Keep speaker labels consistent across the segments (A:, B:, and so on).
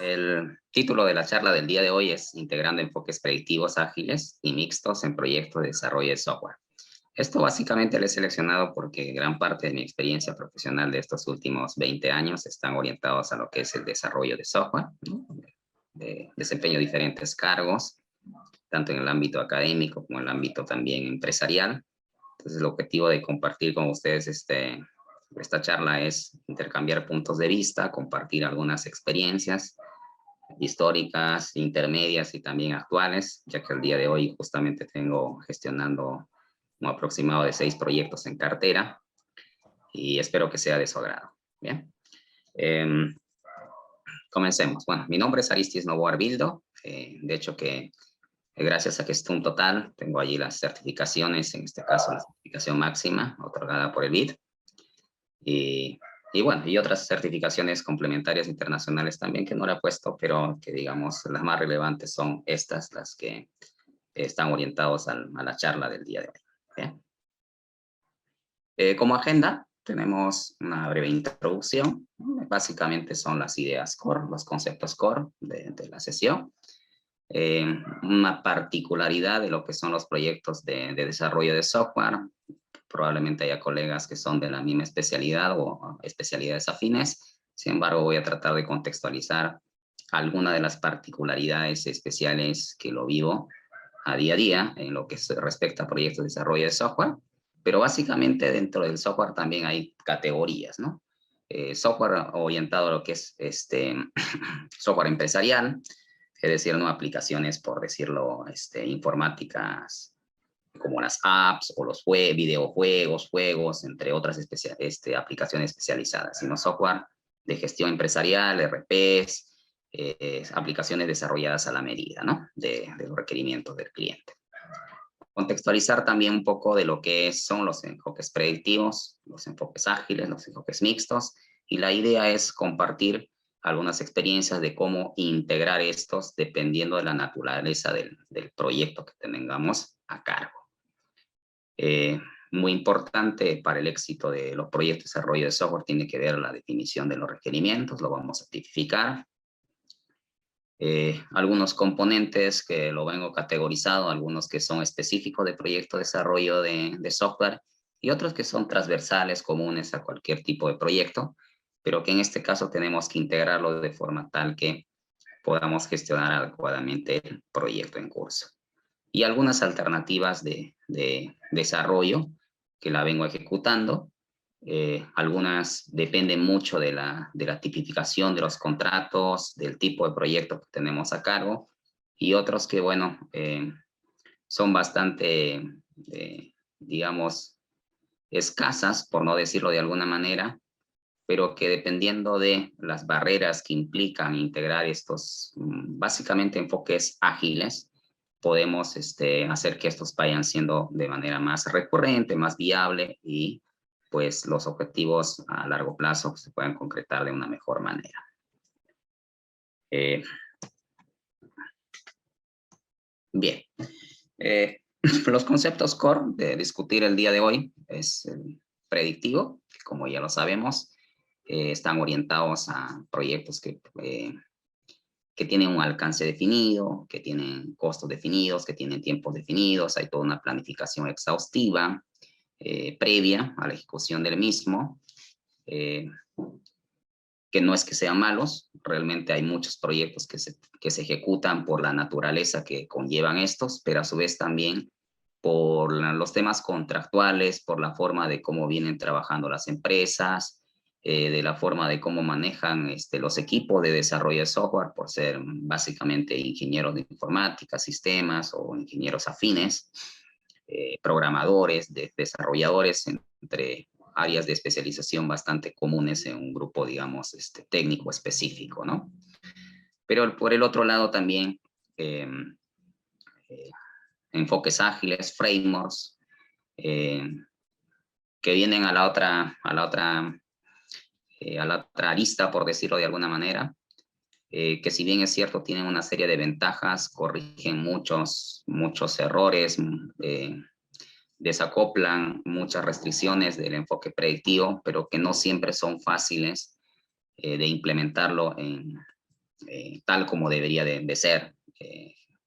A: El título de la charla del día de hoy es Integrando enfoques predictivos ágiles y mixtos en proyectos de desarrollo de software. Esto básicamente lo he seleccionado porque gran parte de mi experiencia profesional de estos últimos 20 años están orientados a lo que es el desarrollo de software, ¿no? Desempeño diferentes cargos, tanto en el ámbito académico como en el ámbito también empresarial. Entonces, el objetivo de compartir con ustedes esta charla es intercambiar puntos de vista, compartir algunas experiencias históricas, intermedias y también actuales, ya que el día de hoy justamente tengo gestionando un aproximado de 6 proyectos en cartera y espero que sea de su agrado. Bien, eh, comencemos. Bueno, mi nombre es Aristis Novoa Arbildo, de hecho que gracias a que es un total, tengo allí las certificaciones, en este caso la certificación máxima otorgada por el BID, y bueno, y otras certificaciones complementarias internacionales también que no le he puesto, pero que digamos las más relevantes son estas, las que están orientados a la charla del día de hoy. ¿Bien? Como agenda tenemos una breve introducción, básicamente son las ideas core, los conceptos core de la sesión. Una particularidad de lo que son los proyectos de desarrollo de software. Probablemente haya colegas que son de la misma especialidad o especialidades afines. Sin embargo, voy a tratar de contextualizar algunas de las particularidades especiales que lo vivo a día en lo que respecta a proyectos de desarrollo de software. Pero básicamente dentro del software también hay categorías, ¿no? Software orientado a lo que es software empresarial, es decir, no aplicaciones, por decirlo, informáticas como las apps o los videojuegos, juegos, entre otras aplicaciones especializadas, sino software de gestión empresarial, RPs, aplicaciones desarrolladas a la medida, ¿no? de los requerimientos del cliente. Contextualizar también un poco de lo que son los enfoques predictivos, los enfoques ágiles, los enfoques mixtos, y la idea es compartir algunas experiencias de cómo integrar estos dependiendo de la naturaleza del proyecto que tengamos a cargo. Muy importante para el éxito de los proyectos de desarrollo de software tiene que ver la definición de los requerimientos, lo vamos a tipificar. Algunos componentes que lo vengo categorizado, algunos que son específicos de proyecto de desarrollo de software y otros que son transversales, comunes a cualquier tipo de proyecto, pero que en este caso tenemos que integrarlo de forma tal que podamos gestionar adecuadamente el proyecto en curso. Y algunas alternativas de desarrollo que la vengo ejecutando. Algunas dependen mucho de la tipificación de los contratos, del tipo de proyecto que tenemos a cargo, y otros que, bueno, son bastante, digamos, escasas, por no decirlo de alguna manera, pero que dependiendo de las barreras que implican integrar estos, básicamente, enfoques ágiles, podemos hacer que estos vayan siendo de manera más recurrente, más viable y pues los objetivos a largo plazo se puedan concretar de una mejor manera. Bien, los conceptos core de discutir el día de hoy es el predictivo, que como ya lo sabemos, están orientados a proyectos que tienen un alcance definido, que tienen costos definidos, que tienen tiempos definidos, hay toda una planificación exhaustiva previa a la ejecución del mismo, que no es que sean malos, realmente hay muchos proyectos que se ejecutan por la naturaleza que conllevan estos, pero a su vez también por los temas contractuales, por la forma de cómo vienen trabajando las empresas, de la forma de cómo manejan los equipos de desarrollo de software, por ser básicamente ingenieros de informática, sistemas o ingenieros afines, programadores, desarrolladores, entre áreas de especialización bastante comunes en un grupo, digamos, técnico específico, ¿no? Pero por el otro lado también enfoques ágiles, frameworks, que vienen a la otra arista, por decirlo de alguna manera, que si bien es cierto tienen una serie de ventajas, corrigen muchos errores, desacoplan muchas restricciones del enfoque predictivo, pero que no siempre son fáciles de implementarlo tal como debería de ser,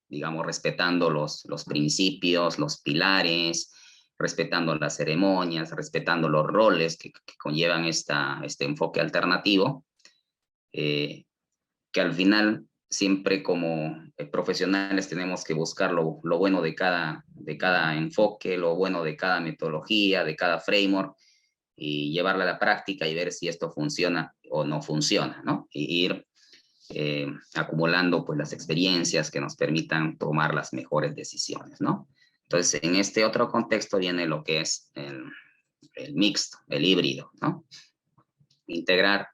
A: digamos, respetando los principios, los pilares, respetando las ceremonias, respetando los roles que conllevan este enfoque alternativo, que al final siempre como profesionales tenemos que buscar lo bueno de cada enfoque, lo bueno de cada metodología, de cada framework, y llevarla a la práctica y ver si esto funciona o no funciona, ¿no? Y ir acumulando pues las experiencias que nos permitan tomar las mejores decisiones, ¿no? Entonces, en este otro contexto viene lo que es el mixto, el híbrido, ¿no? Integrar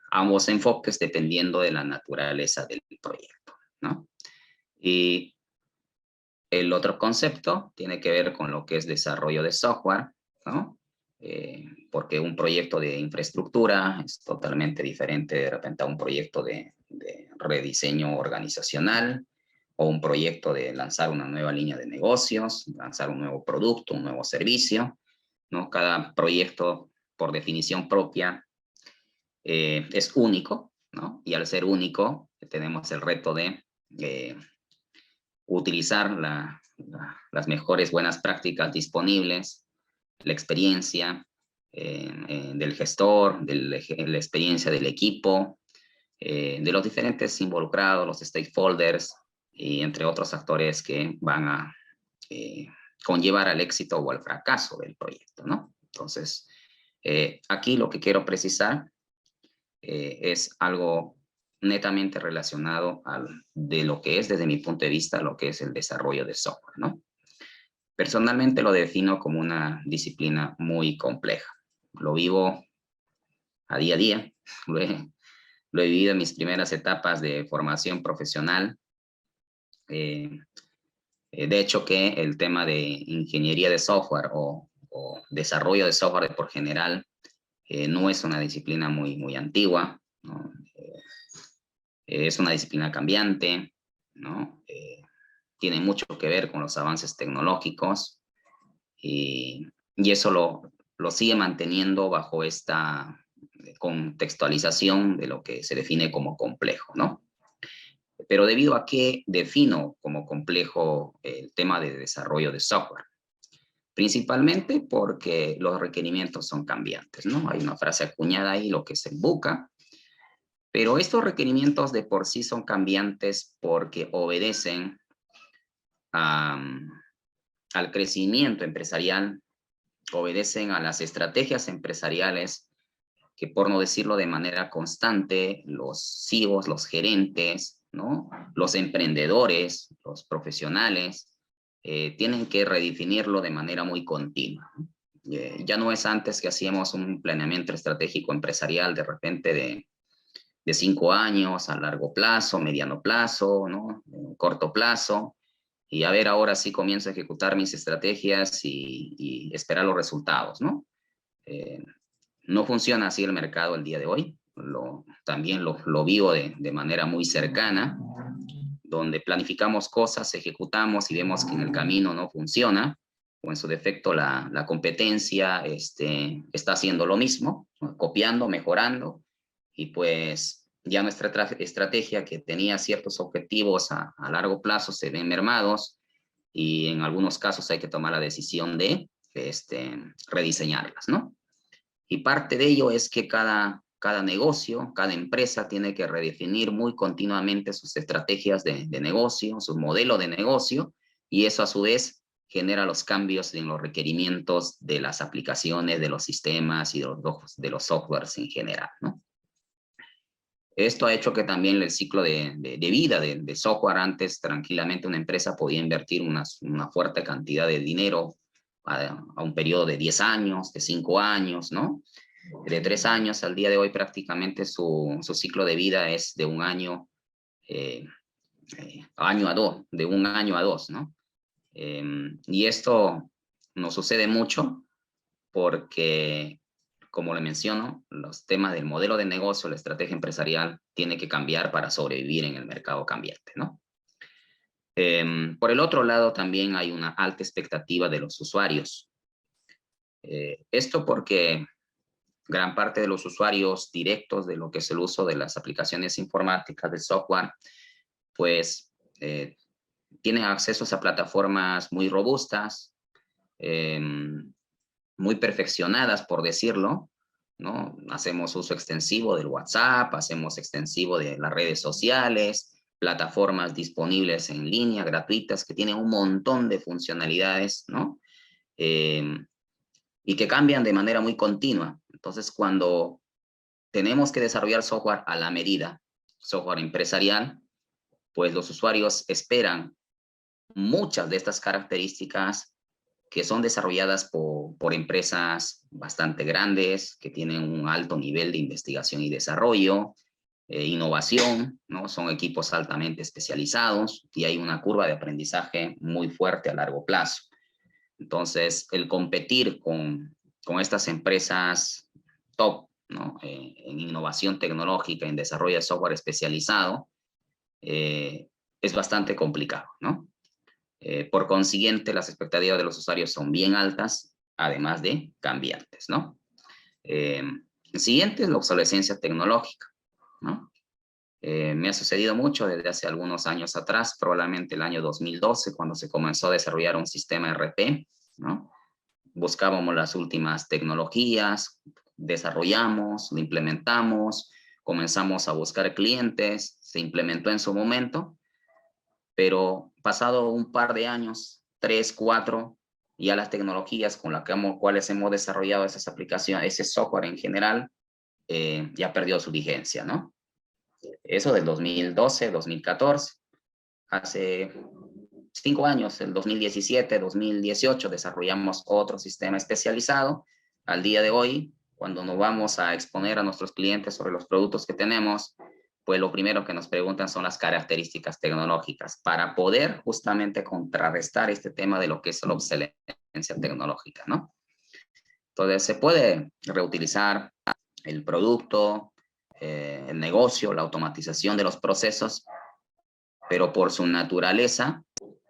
A: ambos enfoques dependiendo de la naturaleza del proyecto, ¿no? Y el otro concepto tiene que ver con lo que es desarrollo de software, ¿no? Porque un proyecto de infraestructura es totalmente diferente de repente a un proyecto de rediseño organizacional o un proyecto de lanzar una nueva línea de negocios, lanzar un nuevo producto, un nuevo servicio, ¿no? Cada proyecto, por definición propia, es único, ¿no? Y al ser único, tenemos el reto de utilizar las mejores buenas prácticas disponibles, la experiencia del gestor, la experiencia del equipo, de los diferentes involucrados, los stakeholders, y entre otros actores que van a conllevar al éxito o al fracaso del proyecto, ¿no? Entonces, aquí lo que quiero precisar es algo netamente relacionado de lo que es, desde mi punto de vista, lo que es el desarrollo de software, ¿no? Personalmente lo defino como una disciplina muy compleja. Lo vivo a día, lo he vivido en mis primeras etapas de formación profesional. De hecho, que el tema de ingeniería de software o desarrollo de software por general no es una disciplina muy antigua, ¿no? Es una disciplina cambiante, ¿no? Tiene mucho que ver con los avances tecnológicos y eso lo sigue manteniendo bajo esta contextualización de lo que se define como complejo, ¿no? Pero debido a que defino como complejo el tema de desarrollo de software, principalmente porque los requerimientos son cambiantes, ¿no? Hay una frase acuñada ahí, lo que es el VUCA, pero estos requerimientos de por sí son cambiantes porque obedecen al crecimiento empresarial, obedecen a las estrategias empresariales que, por no decirlo de manera constante, los CEOs, los gerentes, ¿no? Los emprendedores, los profesionales, tienen que redefinirlo de manera muy continua. Ya no es antes que hacíamos un planeamiento estratégico empresarial de repente de 5 años, a largo plazo, mediano plazo, ¿no? Corto plazo, y a ver, ahora sí comienzo a ejecutar mis estrategias y esperar los resultados, ¿no? No funciona así el mercado el día de hoy, también lo vivo de manera muy cercana, donde planificamos cosas, ejecutamos y vemos que en el camino no funciona, o en su defecto la competencia está haciendo lo mismo, ¿no? Copiando, mejorando, y pues ya nuestra estrategia que tenía ciertos objetivos a largo plazo se ven mermados y en algunos casos hay que tomar la decisión de rediseñarlas, ¿no? Y parte de ello es que cada negocio, cada empresa tiene que redefinir muy continuamente sus estrategias de negocio, su modelo de negocio, y eso a su vez genera los cambios en los requerimientos de las aplicaciones, de los sistemas y de los softwares en general, ¿no? Esto ha hecho que también el ciclo de vida de software, antes tranquilamente una empresa podía invertir una fuerte cantidad de dinero a un periodo de 10 años, de 5 años, ¿no? De 3 años al día de hoy prácticamente su ciclo de vida es de un año, año a dos, de un año a dos, ¿no? Y esto nos sucede mucho porque, como le menciono, los temas del modelo de negocio, la estrategia empresarial, tiene que cambiar para sobrevivir en el mercado cambiante, ¿no? Por el otro lado, también hay una alta expectativa de los usuarios. Esto porque gran parte de los usuarios directos de lo que es el uso de las aplicaciones informáticas, del software, pues tienen accesos a plataformas muy robustas, eh, muy perfeccionadas, por decirlo, ¿no? Hacemos uso extensivo del WhatsApp, hacemos extensivo de las redes sociales, plataformas disponibles en línea, gratuitas, que tienen un montón de funcionalidades, ¿no? Y que cambian de manera muy continua. Entonces, cuando tenemos que desarrollar software a la medida, software empresarial, pues los usuarios esperan muchas de estas características que son desarrolladas por empresas bastante grandes, que tienen un alto nivel de investigación y desarrollo, innovación, ¿no? Son equipos altamente especializados y hay una curva de aprendizaje muy fuerte a largo plazo. Entonces, el competir con estas empresas top, ¿no? En innovación tecnológica, en desarrollo de software especializado, es bastante complicado, ¿no? Por consiguiente, las expectativas de los usuarios son bien altas, además de cambiantes, ¿no? El siguiente es la obsolescencia tecnológica, ¿no? Me ha sucedido mucho desde hace algunos años atrás, probablemente el año 2012, cuando se comenzó a desarrollar un sistema RP, ¿no? Buscábamos las últimas tecnologías, desarrollamos, lo implementamos, comenzamos a buscar clientes, se implementó en su momento, pero pasado un par de años, 3, 4, ya las tecnologías con las cuales hemos desarrollado esas aplicaciones, ese software en general, ya perdió su vigencia, ¿no? Eso del 2012, 2014. Hace 5 años, el 2017, 2018, desarrollamos otro sistema especializado. Al día de hoy, cuando nos vamos a exponer a nuestros clientes sobre los productos que tenemos, pues lo primero que nos preguntan son las características tecnológicas para poder justamente contrarrestar este tema de lo que es la obsolescencia tecnológica, ¿no? Entonces, se puede reutilizar el producto, el negocio, la automatización de los procesos, pero por su naturaleza,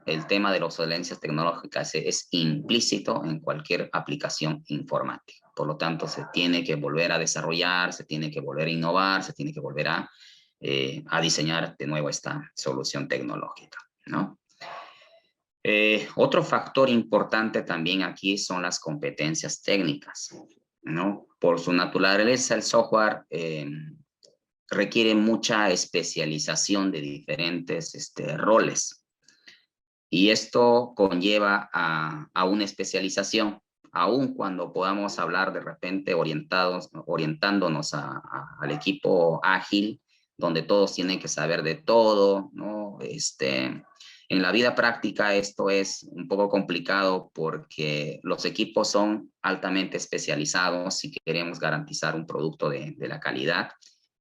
A: el tema de la obsolescencia tecnológica es implícito en cualquier aplicación informática. Por lo tanto, se tiene que volver a desarrollar, se tiene que volver a innovar, se tiene que volver a diseñar de nuevo esta solución tecnológica, ¿no? Otro factor importante también aquí son las competencias técnicas, ¿no? Por su naturaleza, el software requiere mucha especialización de diferentes roles. Y esto conlleva a una especialización, aun cuando podamos hablar de repente orientándonos al equipo ágil, donde todos tienen que saber de todo, ¿no? En la vida práctica esto es un poco complicado porque los equipos son altamente especializados si queremos garantizar un producto de la calidad,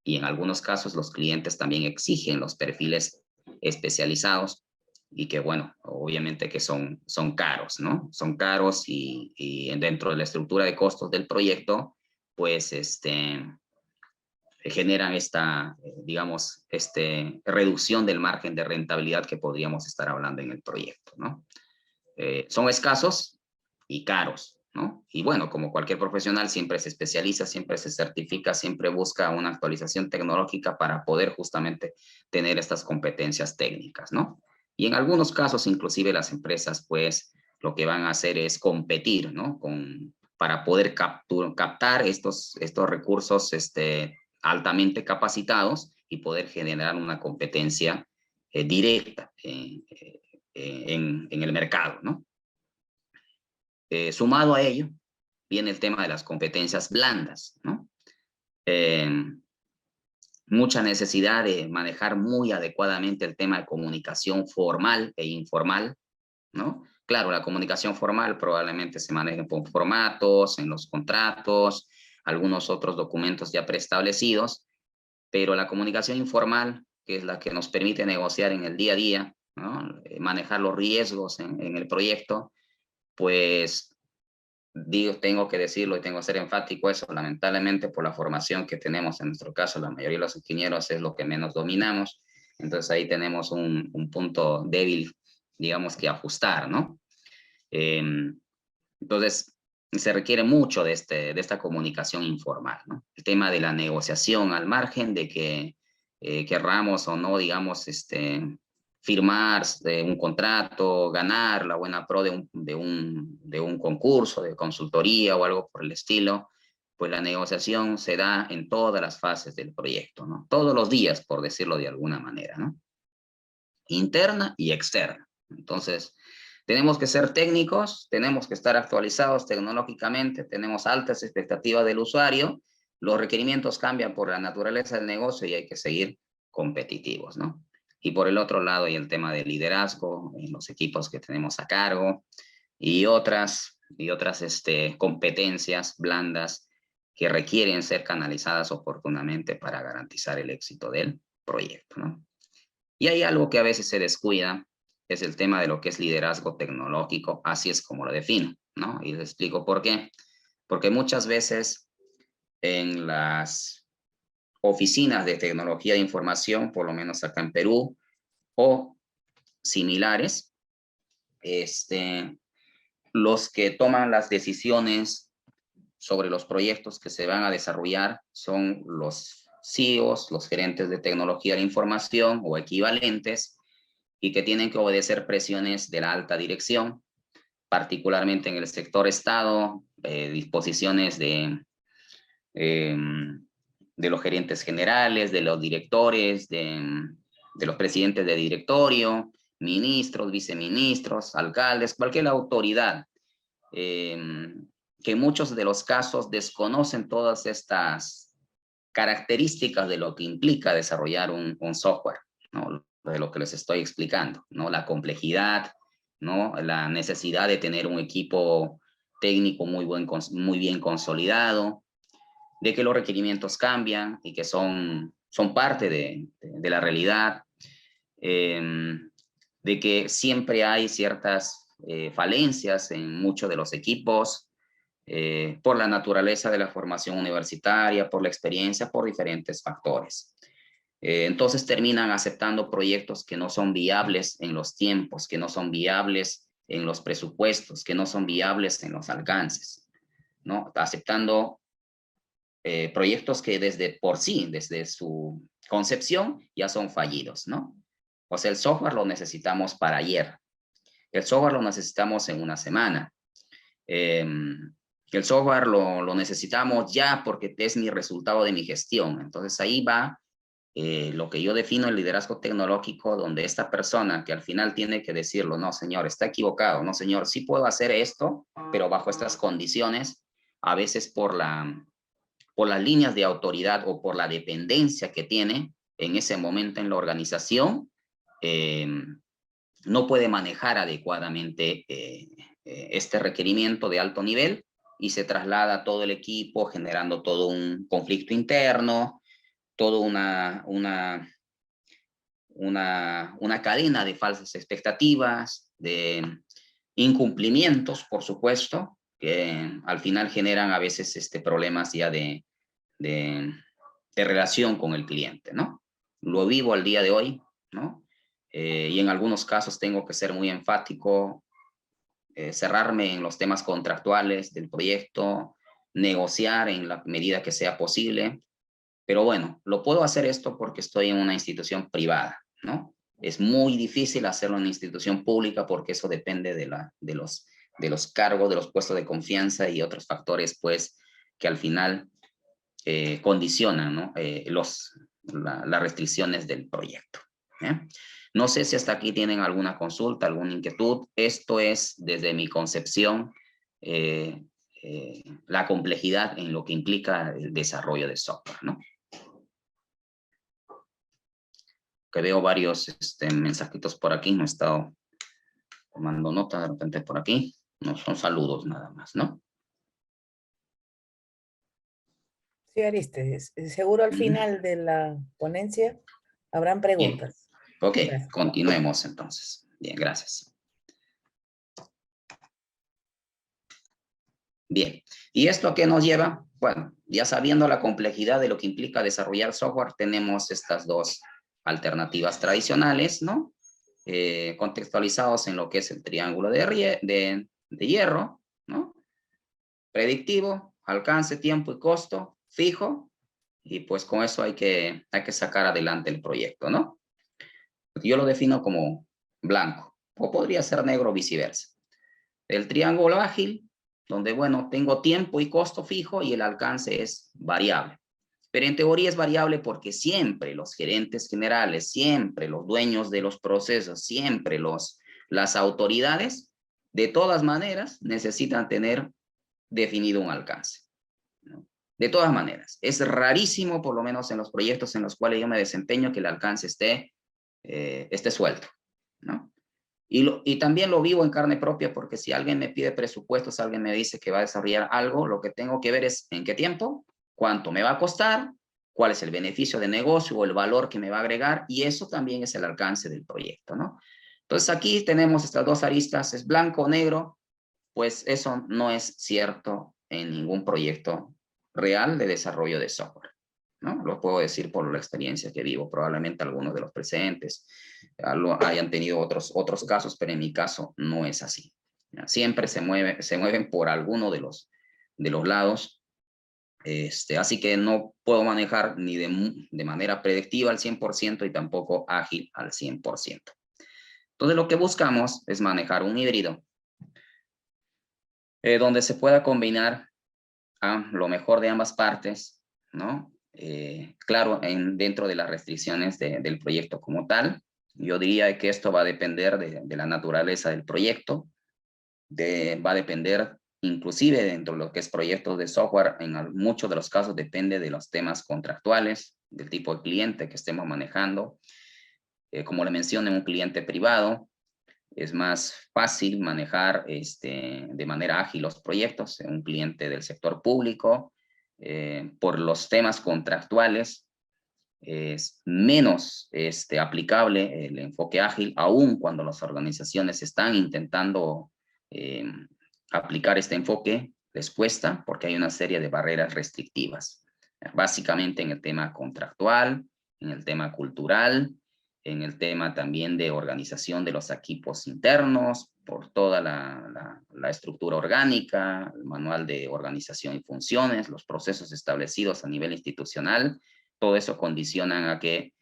A: y en algunos casos los clientes también exigen los perfiles especializados y que, bueno, obviamente que son caros, ¿no? Son caros y dentro de la estructura de costos del proyecto, pues generan esta, digamos, reducción del margen de rentabilidad que podríamos estar hablando en el proyecto, ¿no? Son escasos y caros, ¿no? Y bueno, como cualquier profesional, siempre se especializa, siempre se certifica, siempre busca una actualización tecnológica para poder justamente tener estas competencias técnicas, ¿no? Y en algunos casos, inclusive las empresas, pues, lo que van a hacer es competir, ¿no? Para poder captar estos recursos altamente capacitados y poder generar una competencia directa en el mercado, ¿no? Sumado a ello, viene el tema de las competencias blandas, ¿no? Mucha necesidad de manejar muy adecuadamente el tema de comunicación formal e informal, ¿no? Claro, la comunicación formal probablemente se maneje por formatos, en los contratos, algunos otros documentos ya preestablecidos, pero la comunicación informal, que es la que nos permite negociar en el día a día, ¿no? Manejar los riesgos en el proyecto, pues tengo que decirlo y tengo que ser enfático eso, lamentablemente por la formación que tenemos, en nuestro caso la mayoría de los ingenieros es lo que menos dominamos, entonces ahí tenemos un punto débil, digamos, que ajustar, ¿no? Entonces, se requiere mucho de esta comunicación informal, ¿no? El tema de la negociación al margen de que querramos o no, digamos, firmar un contrato, ganar la buena pro de un concurso, de consultoría o algo por el estilo, pues la negociación se da en todas las fases del proyecto, ¿no? Todos los días, por decirlo de alguna manera, ¿no? Interna y externa. Entonces, tenemos que ser técnicos, tenemos que estar actualizados tecnológicamente, tenemos altas expectativas del usuario, los requerimientos cambian por la naturaleza del negocio y hay que seguir competitivos, ¿no? Y por el otro lado hay el tema del liderazgo en los equipos que tenemos a cargo y otras competencias blandas que requieren ser canalizadas oportunamente para garantizar el éxito del proyecto, ¿no? Y hay algo que a veces se descuida, es el tema de lo que es liderazgo tecnológico, así es como lo defino, ¿no? Y les explico por qué. Porque muchas veces en las oficinas de tecnología de información, por lo menos acá en Perú, o similares, los que toman las decisiones sobre los proyectos que se van a desarrollar son los CEOs, los gerentes de tecnología de información o equivalentes, y que tienen que obedecer presiones de la alta dirección, particularmente en el sector Estado, disposiciones de los gerentes generales, de los directores, de los presidentes de directorio, ministros, viceministros, alcaldes, cualquier autoridad, que en muchos de los casos desconocen todas estas características de lo que implica desarrollar un software, ¿no? De lo que les estoy explicando, ¿no? La complejidad, ¿no? La necesidad de tener un equipo técnico muy bien consolidado, de que los requerimientos cambian y que son parte de la realidad, de que siempre hay ciertas falencias en muchos de los equipos, por la naturaleza de la formación universitaria, por la experiencia, por diferentes factores. Entonces terminan aceptando proyectos que no son viables en los tiempos, que no son viables en los presupuestos, que no son viables en los alcances, ¿no? Aceptando proyectos que desde su concepción, ya son fallidos, ¿no? O sea, el software lo necesitamos para ayer. El software lo necesitamos en una semana. El software lo necesitamos ya porque es mi resultado de mi gestión. Entonces ahí va lo que yo defino el liderazgo tecnológico, donde esta persona que al final tiene que decirlo, no señor, está equivocado, no señor, sí puedo hacer esto, pero bajo estas condiciones, a veces por las líneas de autoridad o por la dependencia que tiene en ese momento en la organización, no puede manejar adecuadamente este requerimiento de alto nivel y se traslada a todo el equipo generando todo un conflicto interno, toda una cadena de falsas expectativas, de incumplimientos, por supuesto, que al final generan a veces problemas ya de relación con el cliente, ¿no? Lo vivo al día de hoy, ¿no? Y en algunos casos tengo que ser muy enfático, cerrarme en los temas contractuales del proyecto, negociar en la medida que sea posible, pero bueno, lo puedo hacer esto porque estoy en una institución privada, ¿no? Es muy difícil hacerlo en una institución pública porque eso depende de los cargos, de los puestos de confianza y otros factores, pues, que al final condicionan, ¿no? Las restricciones del proyecto. ¿Eh? No sé si hasta aquí tienen alguna consulta, alguna inquietud. Esto es, desde mi concepción, la complejidad en lo que implica el desarrollo de software, ¿no? Que veo varios mensajitos por aquí, no he estado tomando nota de repente por aquí. No son saludos nada más, ¿no?
B: Sí, Aristes, seguro al final de la ponencia habrán
A: Bien,
B: preguntas.
A: ok,
B: Gracias.
A: continuemos entonces. Bien, gracias. Bien, ¿y esto a qué nos lleva? Bueno, ya sabiendo la complejidad de lo que implica desarrollar software, tenemos estas dos alternativas tradicionales, ¿no? Contextualizados en lo que es el triángulo de hierro, ¿no? predictivo, alcance, tiempo y costo fijo, y pues con eso hay que sacar adelante el proyecto, ¿no? Yo lo defino como blanco, o podría ser negro o viceversa. El triángulo ágil, donde, bueno, tengo tiempo y costo fijo y el alcance es variable. Pero en teoría es variable porque siempre los gerentes generales, siempre los dueños de los procesos, siempre las autoridades, de todas maneras, necesitan tener definido un alcance, ¿no? De todas maneras, es rarísimo, por lo menos en los proyectos en los cuales yo me desempeño, que el alcance esté suelto, ¿no? Y también lo vivo en carne propia porque si alguien me pide presupuestos, alguien me dice que va a desarrollar algo, lo que tengo que ver es en qué tiempo, cuánto me va a costar, cuál es el beneficio de negocio o el valor que me va a agregar, y eso también es el alcance del proyecto, ¿no? Entonces aquí tenemos estas dos aristas, es blanco o negro, pues eso no es cierto en ningún proyecto real de desarrollo de software, ¿no? Lo puedo decir por la experiencia que vivo. Probablemente algunos de los presentes hayan tenido otros casos, pero en mi caso no es así. Siempre se mueven por alguno de los lados. Así que no puedo manejar ni de manera predictiva al 100% y tampoco ágil al 100%. Entonces lo que buscamos es manejar un híbrido donde se pueda combinar lo mejor de ambas partes, ¿no? Claro, dentro de las restricciones del proyecto como tal. Yo diría que esto va a depender de la naturaleza del proyecto, va a depender inclusive dentro de lo que es proyectos de software, en muchos de los casos depende de los temas contractuales, del tipo de cliente que estemos manejando. Como le mencioné, un cliente privado, es más fácil manejar de manera ágil los proyectos. Un cliente del sector público, por los temas contractuales, es menos aplicable el enfoque ágil, aun cuando las organizaciones están intentando aplicar este enfoque, les cuesta porque hay una serie de barreras restrictivas, básicamente en el tema contractual, en el tema cultural, en el tema también de organización de los equipos internos, por toda la estructura orgánica, el manual de organización y funciones, los procesos establecidos a nivel institucional. Todo eso condiciona a que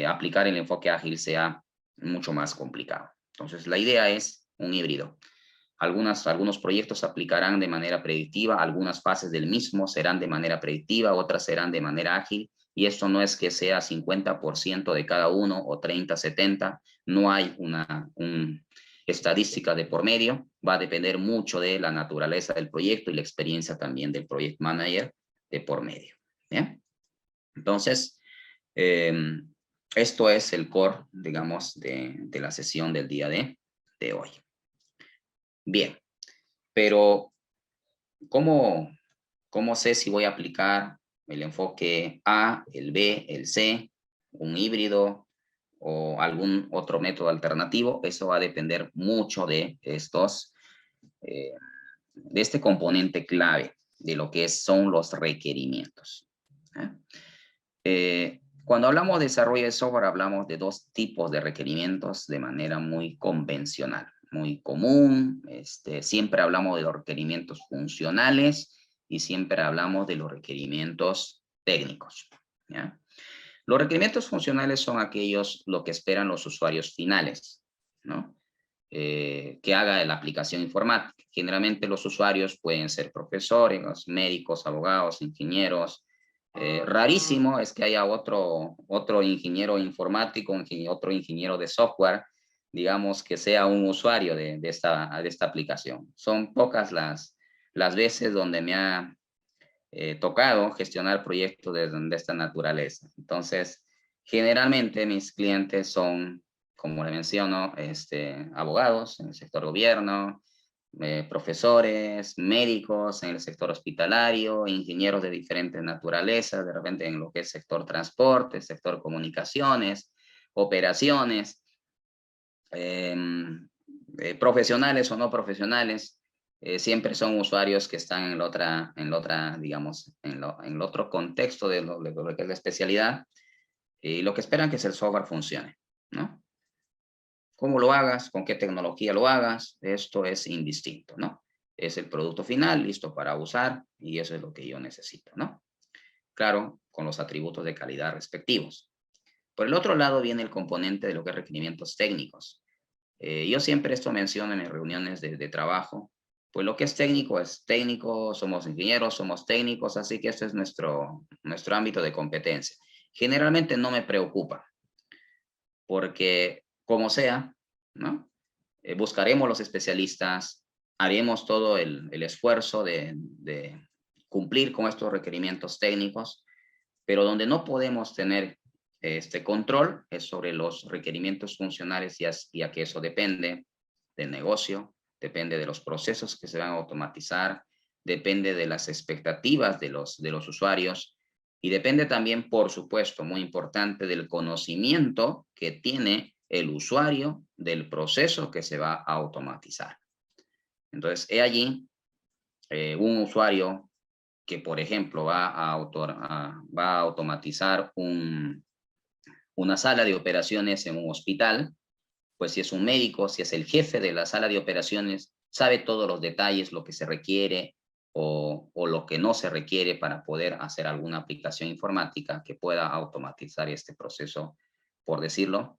A: aplicar el enfoque ágil sea mucho más complicado. Entonces, la idea es un híbrido. Algunos proyectos aplicarán de manera predictiva, algunas fases del mismo serán de manera predictiva, otras serán de manera ágil, y esto no es que sea 50% de cada uno o 30-70, no hay una estadística de por medio, va a depender mucho de la naturaleza del proyecto y la experiencia también del project manager de por medio. ¿Bien? Entonces, esto es el core, digamos, de la sesión del día de hoy. Bien, pero ¿cómo sé si voy a aplicar el enfoque A, el B, el C, un híbrido o algún otro método alternativo? Eso va a depender mucho de de este componente clave de lo que son los requerimientos. Cuando hablamos de desarrollo de software, hablamos de dos tipos de requerimientos de manera muy convencional, muy común. Siempre hablamos de los requerimientos funcionales y siempre hablamos de los requerimientos técnicos, ¿ya? Los requerimientos funcionales son lo que esperan los usuarios finales, ¿no? Que haga la aplicación informática. Generalmente los usuarios pueden ser profesores, médicos, abogados, ingenieros. Rarísimo es que haya otro ingeniero informático, otro ingeniero de software, digamos, que sea un usuario de esta aplicación. Son pocas las veces donde me ha tocado gestionar proyectos de esta naturaleza. Entonces, generalmente mis clientes son, como le menciono, abogados en el sector gobierno, profesores, médicos en el sector hospitalario, ingenieros de diferentes naturalezas, de repente en lo que es sector transporte, sector comunicaciones, operaciones, profesionales o no profesionales, siempre son usuarios que están en la otra, digamos, en el otro contexto de lo que es la especialidad, y lo que esperan que es el software funcione, ¿no? Cómo lo hagas, con qué tecnología lo hagas, esto es indistinto, ¿no? es el producto final, listo para usar, y eso es lo que yo necesito, ¿no? Claro, con los atributos de calidad respectivos. Por el otro lado viene el componente de lo que es requerimientos técnicos. Yo siempre esto menciono en mis reuniones de trabajo, pues lo que es técnico, somos ingenieros, somos técnicos, así que este es nuestro ámbito de competencia. Generalmente no me preocupa, porque como sea, ¿no? Buscaremos los especialistas, haremos todo el esfuerzo de cumplir con estos requerimientos técnicos, pero donde no podemos tener este control es sobre los requerimientos funcionales, ya que eso depende del negocio, depende de los procesos que se van a automatizar, depende de las expectativas de los usuarios y depende también, por supuesto, muy importante, del conocimiento que tiene el usuario del proceso que se va a automatizar. Entonces, he allí un usuario que, por ejemplo, va a automatizar una sala de operaciones en un hospital, pues si es un médico, si es el jefe de la sala de operaciones, sabe todos los detalles, lo que se requiere o lo que no se requiere para poder hacer alguna aplicación informática que pueda automatizar este proceso, por decirlo,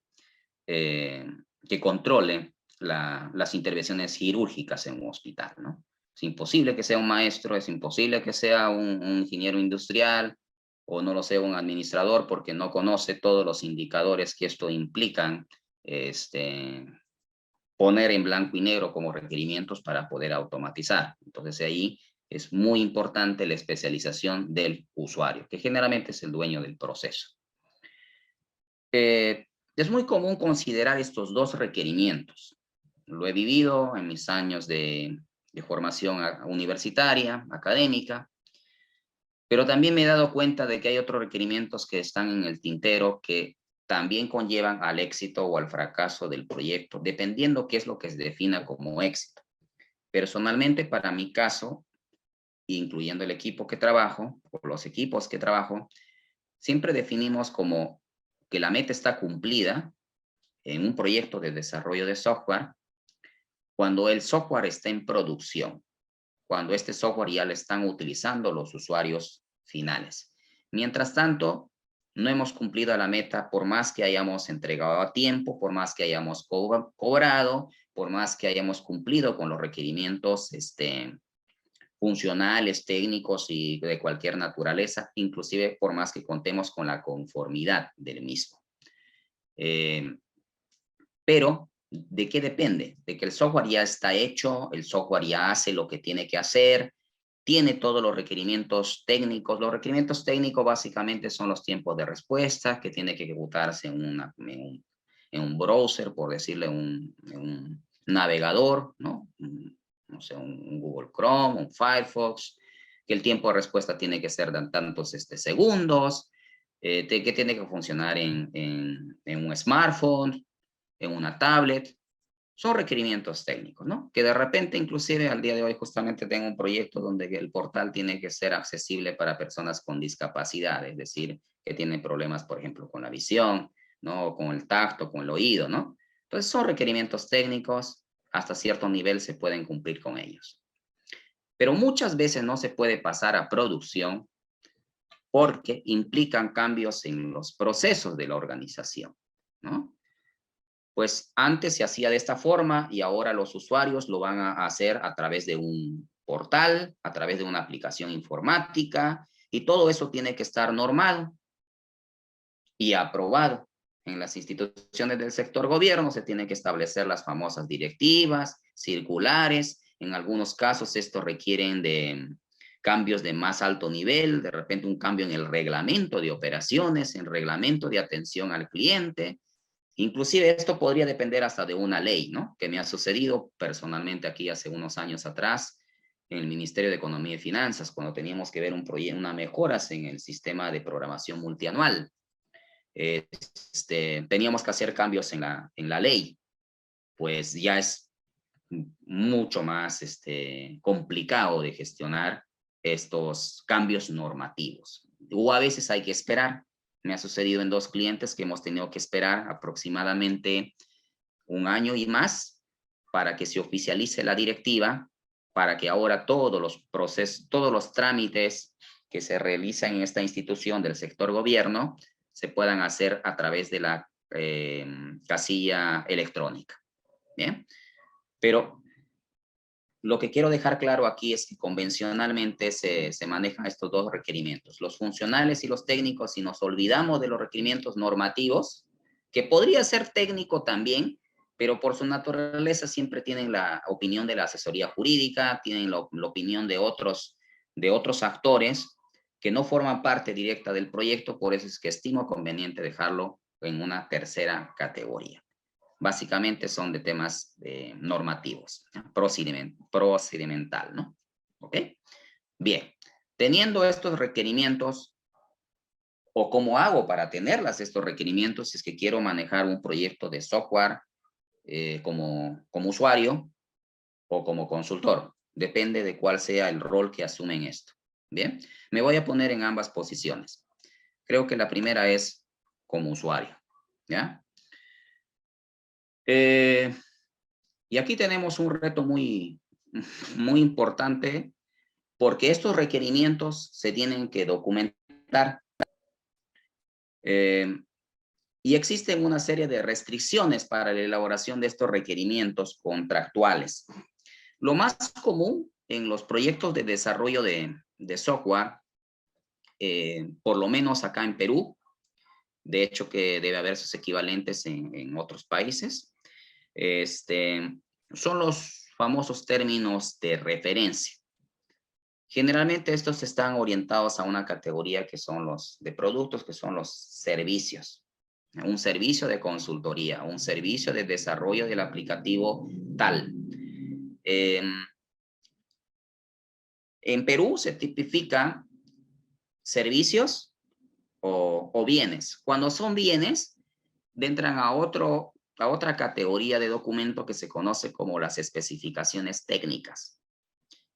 A: que controle las intervenciones quirúrgicas en un hospital, ¿no? Es imposible que sea un maestro, es imposible que sea un ingeniero industrial o no lo sea un administrador porque no conoce todos los indicadores que esto implican poner en blanco y negro como requerimientos para poder automatizar. Entonces ahí es muy importante la especialización del usuario, que generalmente es el dueño del proceso. Es muy común considerar estos dos requerimientos. Lo he vivido en mis años de formación universitaria, académica, pero también me he dado cuenta de que hay otros requerimientos que están en el tintero que también conllevan al éxito o al fracaso del proyecto, dependiendo qué es lo que se defina como éxito. Personalmente, para mi caso, incluyendo el equipo que trabajo, o los equipos que trabajo, siempre definimos como que la meta está cumplida en un proyecto de desarrollo de software cuando el software está en producción, cuando este software ya lo están utilizando los usuarios finales. Mientras tanto, no hemos cumplido la meta por más que hayamos entregado a tiempo, por más que hayamos cobrado, por más que hayamos cumplido con los requerimientos funcionales, técnicos y de cualquier naturaleza, inclusive por más que contemos con la conformidad del mismo. Pero, ¿de qué depende? De que el software ya está hecho, el software ya hace lo que tiene que hacer, tiene todos los requerimientos técnicos. Los requerimientos técnicos básicamente son los tiempos de respuesta que tiene que ejecutarse en un browser, por decirle, un navegador, ¿no? No sé, un Google Chrome, un Firefox, que el tiempo de respuesta tiene que ser de tantos segundos, que tiene que funcionar en un smartphone, en una tablet. Son requerimientos técnicos, ¿no? Que de repente, inclusive al día de hoy, justamente tengo un proyecto donde el portal tiene que ser accesible para personas con discapacidad, es decir, que tienen problemas, por ejemplo, con la visión, ¿no? O con el tacto, con el oído, ¿no? Entonces son requerimientos técnicos, hasta cierto nivel se pueden cumplir con ellos. Pero muchas veces no se puede pasar a producción porque implican cambios en los procesos de la organización, ¿no? Pues antes se hacía de esta forma y ahora los usuarios lo van a hacer a través de un portal, a través de una aplicación informática, y todo eso tiene que estar normado y aprobado. En las instituciones del sector gobierno se tienen que establecer las famosas directivas, circulares. En algunos casos esto requieren de cambios de más alto nivel, de repente un cambio en el reglamento de operaciones, en el reglamento de atención al cliente. Inclusive esto podría depender hasta de una ley, ¿no? Que me ha sucedido personalmente aquí hace unos años atrás en el Ministerio de Economía y Finanzas, cuando teníamos que ver una mejoras en el sistema de programación multianual. Teníamos que hacer cambios en la ley, pues ya es mucho más complicado de gestionar estos cambios normativos. O a veces hay que esperar. Me ha sucedido en 2 clientes que hemos tenido que esperar aproximadamente 1 año y más para que se oficialice la directiva para que ahora todos los procesos, todos los trámites que se realizan en esta institución del sector gobierno se puedan hacer a través de la casilla electrónica. Bien, pero lo que quiero dejar claro aquí es que convencionalmente se manejan estos dos requerimientos, los funcionales y los técnicos, y nos olvidamos de los requerimientos normativos, que podría ser técnico también, pero por su naturaleza siempre tienen la opinión de la asesoría jurídica, tienen la opinión de otros actores que no forman parte directa del proyecto, por eso es que estimo conveniente dejarlo en una tercera categoría. Básicamente son de temas normativos, procedimental, ¿no? ¿Ok? Bien, teniendo estos requerimientos, o cómo hago para tenerlas, estos requerimientos, si es que quiero manejar un proyecto de software como usuario o como consultor, depende de cuál sea el rol que asumen esto. Bien, me voy a poner en ambas posiciones. Creo que la primera es como usuario, ¿ya? Y aquí tenemos un reto muy importante, porque estos requerimientos se tienen que documentar. Y existen una serie de restricciones para la elaboración de estos requerimientos contractuales. Lo más común en los proyectos de desarrollo de software, por lo menos acá en Perú, de hecho que debe haber sus equivalentes en otros países, son los famosos términos de referencia. Generalmente estos están orientados a una categoría que son los de productos, que son los servicios. Un servicio de consultoría, un servicio de desarrollo del aplicativo tal. En Perú se tipifica servicios o bienes. Cuando son bienes, entran a otra categoría de documento que se conoce como las especificaciones técnicas.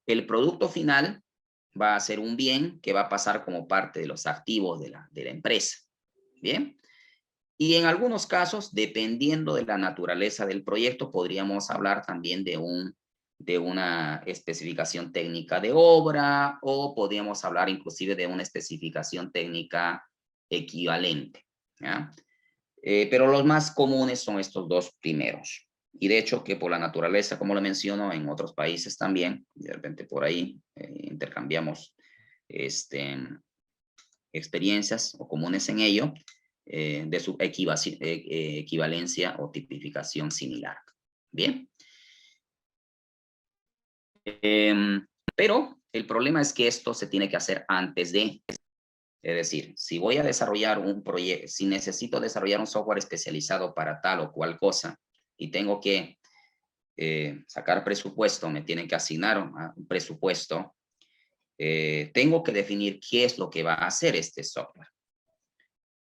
A: El producto final va a ser un bien que va a pasar como parte de los activos de la empresa. Bien. Y en algunos casos, dependiendo de la naturaleza del proyecto, podríamos hablar también de una especificación técnica de obra, o podríamos hablar inclusive de una especificación técnica equivalente, ¿ya? Pero los más comunes son estos dos primeros. Y de hecho que por la naturaleza, como lo menciono, en otros países también, de repente por ahí intercambiamos experiencias o comunes en ello, de su equivalencia o tipificación similar. Bien. Pero el problema es que esto se tiene que hacer antes de... Es decir, si voy a desarrollar un proyecto, si necesito desarrollar un software especializado para tal o cual cosa y tengo que sacar presupuesto, me tienen que asignar un presupuesto, tengo que definir qué es lo que va a hacer este software.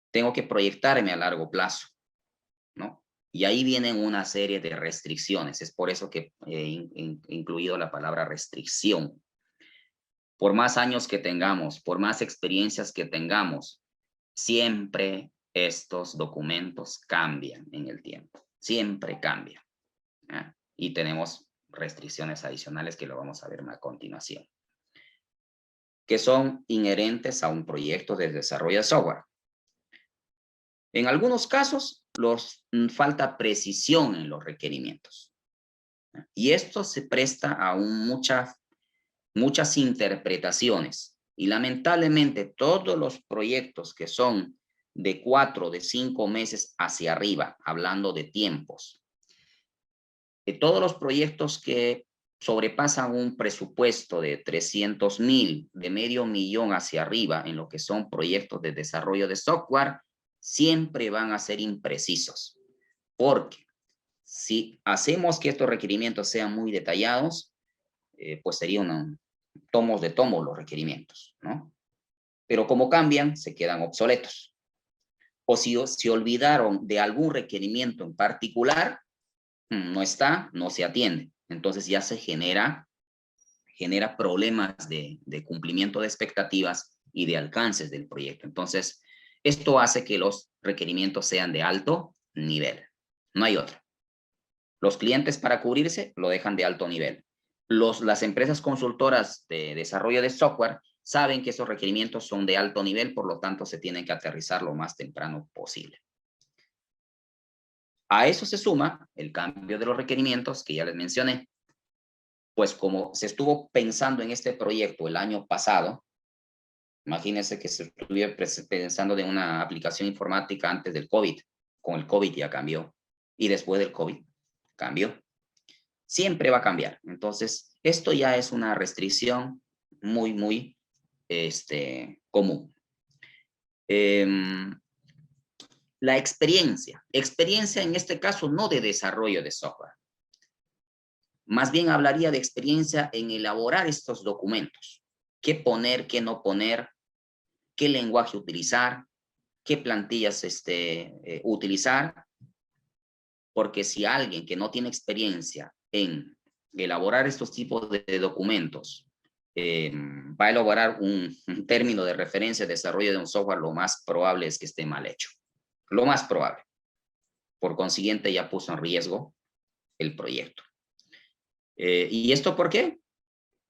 A: Tengo que proyectarme a largo plazo, ¿no? Y ahí vienen una serie de restricciones. Es por eso que he incluido la palabra restricción. Por más años que tengamos, por más experiencias que tengamos, siempre estos documentos cambian en el tiempo. Siempre cambian, ¿eh? Y tenemos restricciones adicionales que lo vamos a ver a continuación, que son inherentes a un proyecto de desarrollo de software. En algunos casos, falta precisión en los requerimientos. Y esto se presta a muchas interpretaciones. Y lamentablemente todos los proyectos que son de 4, de 5 meses hacia arriba, hablando de tiempos, todos los proyectos que sobrepasan un presupuesto de 300,000, de $500,000 hacia arriba, en lo que son proyectos de desarrollo de software, siempre van a ser imprecisos. Porque si hacemos que estos requerimientos sean muy detallados, pues serían tomos de tomos los requerimientos, ¿no? Pero como cambian, se quedan obsoletos. O si se olvidaron de algún requerimiento en particular, no está, no se atiende. Entonces ya se genera problemas de cumplimiento de expectativas y de alcances del proyecto. Entonces, esto hace que los requerimientos sean de alto nivel. No hay otra. Los clientes, para cubrirse, lo dejan de alto nivel. Las empresas consultoras de desarrollo de software saben que esos requerimientos son de alto nivel, por lo tanto se tienen que aterrizar lo más temprano posible. A eso se suma el cambio de los requerimientos que ya les mencioné. Pues como se estuvo pensando en este proyecto el año pasado, imagínense que se estuviera pensando de una aplicación informática antes del COVID. Con el COVID ya cambió. Y después del COVID cambió. Siempre va a cambiar. Entonces, esto ya es una restricción muy común. La experiencia en este caso no de desarrollo de software. Más bien hablaría de experiencia en elaborar estos documentos. ¿Qué poner, qué no poner? ¿Qué lenguaje utilizar? ¿Qué plantillas utilizar? Porque si alguien que no tiene experiencia en elaborar estos tipos de documentos va a elaborar un término de referencia de desarrollo de un software, lo más probable es que esté mal hecho. Lo más probable. Por consiguiente, ya puso en riesgo el proyecto. ¿Y esto por qué?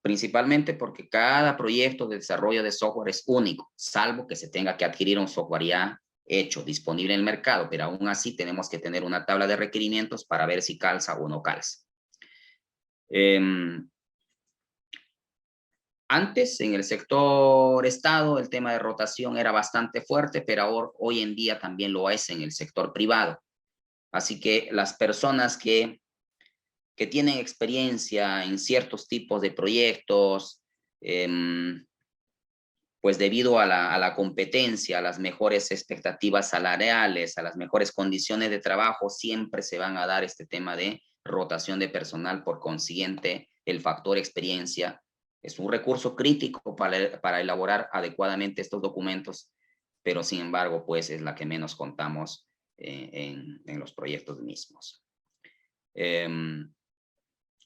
A: Principalmente porque cada proyecto de desarrollo de software es único, salvo que se tenga que adquirir un software ya hecho, disponible en el mercado, pero aún así tenemos que tener una tabla de requerimientos para ver si calza o no calza. Antes, en el sector Estado, el tema de rotación era bastante fuerte, pero hoy en día también lo es en el sector privado. Así que las personas que tienen experiencia en ciertos tipos de proyectos, pues debido a la competencia, a las mejores expectativas salariales, a las mejores condiciones de trabajo, siempre se van a dar este tema de rotación de personal. Por consiguiente, el factor experiencia es un recurso crítico para elaborar adecuadamente estos documentos, pero sin embargo, pues es la que menos contamos en los proyectos mismos.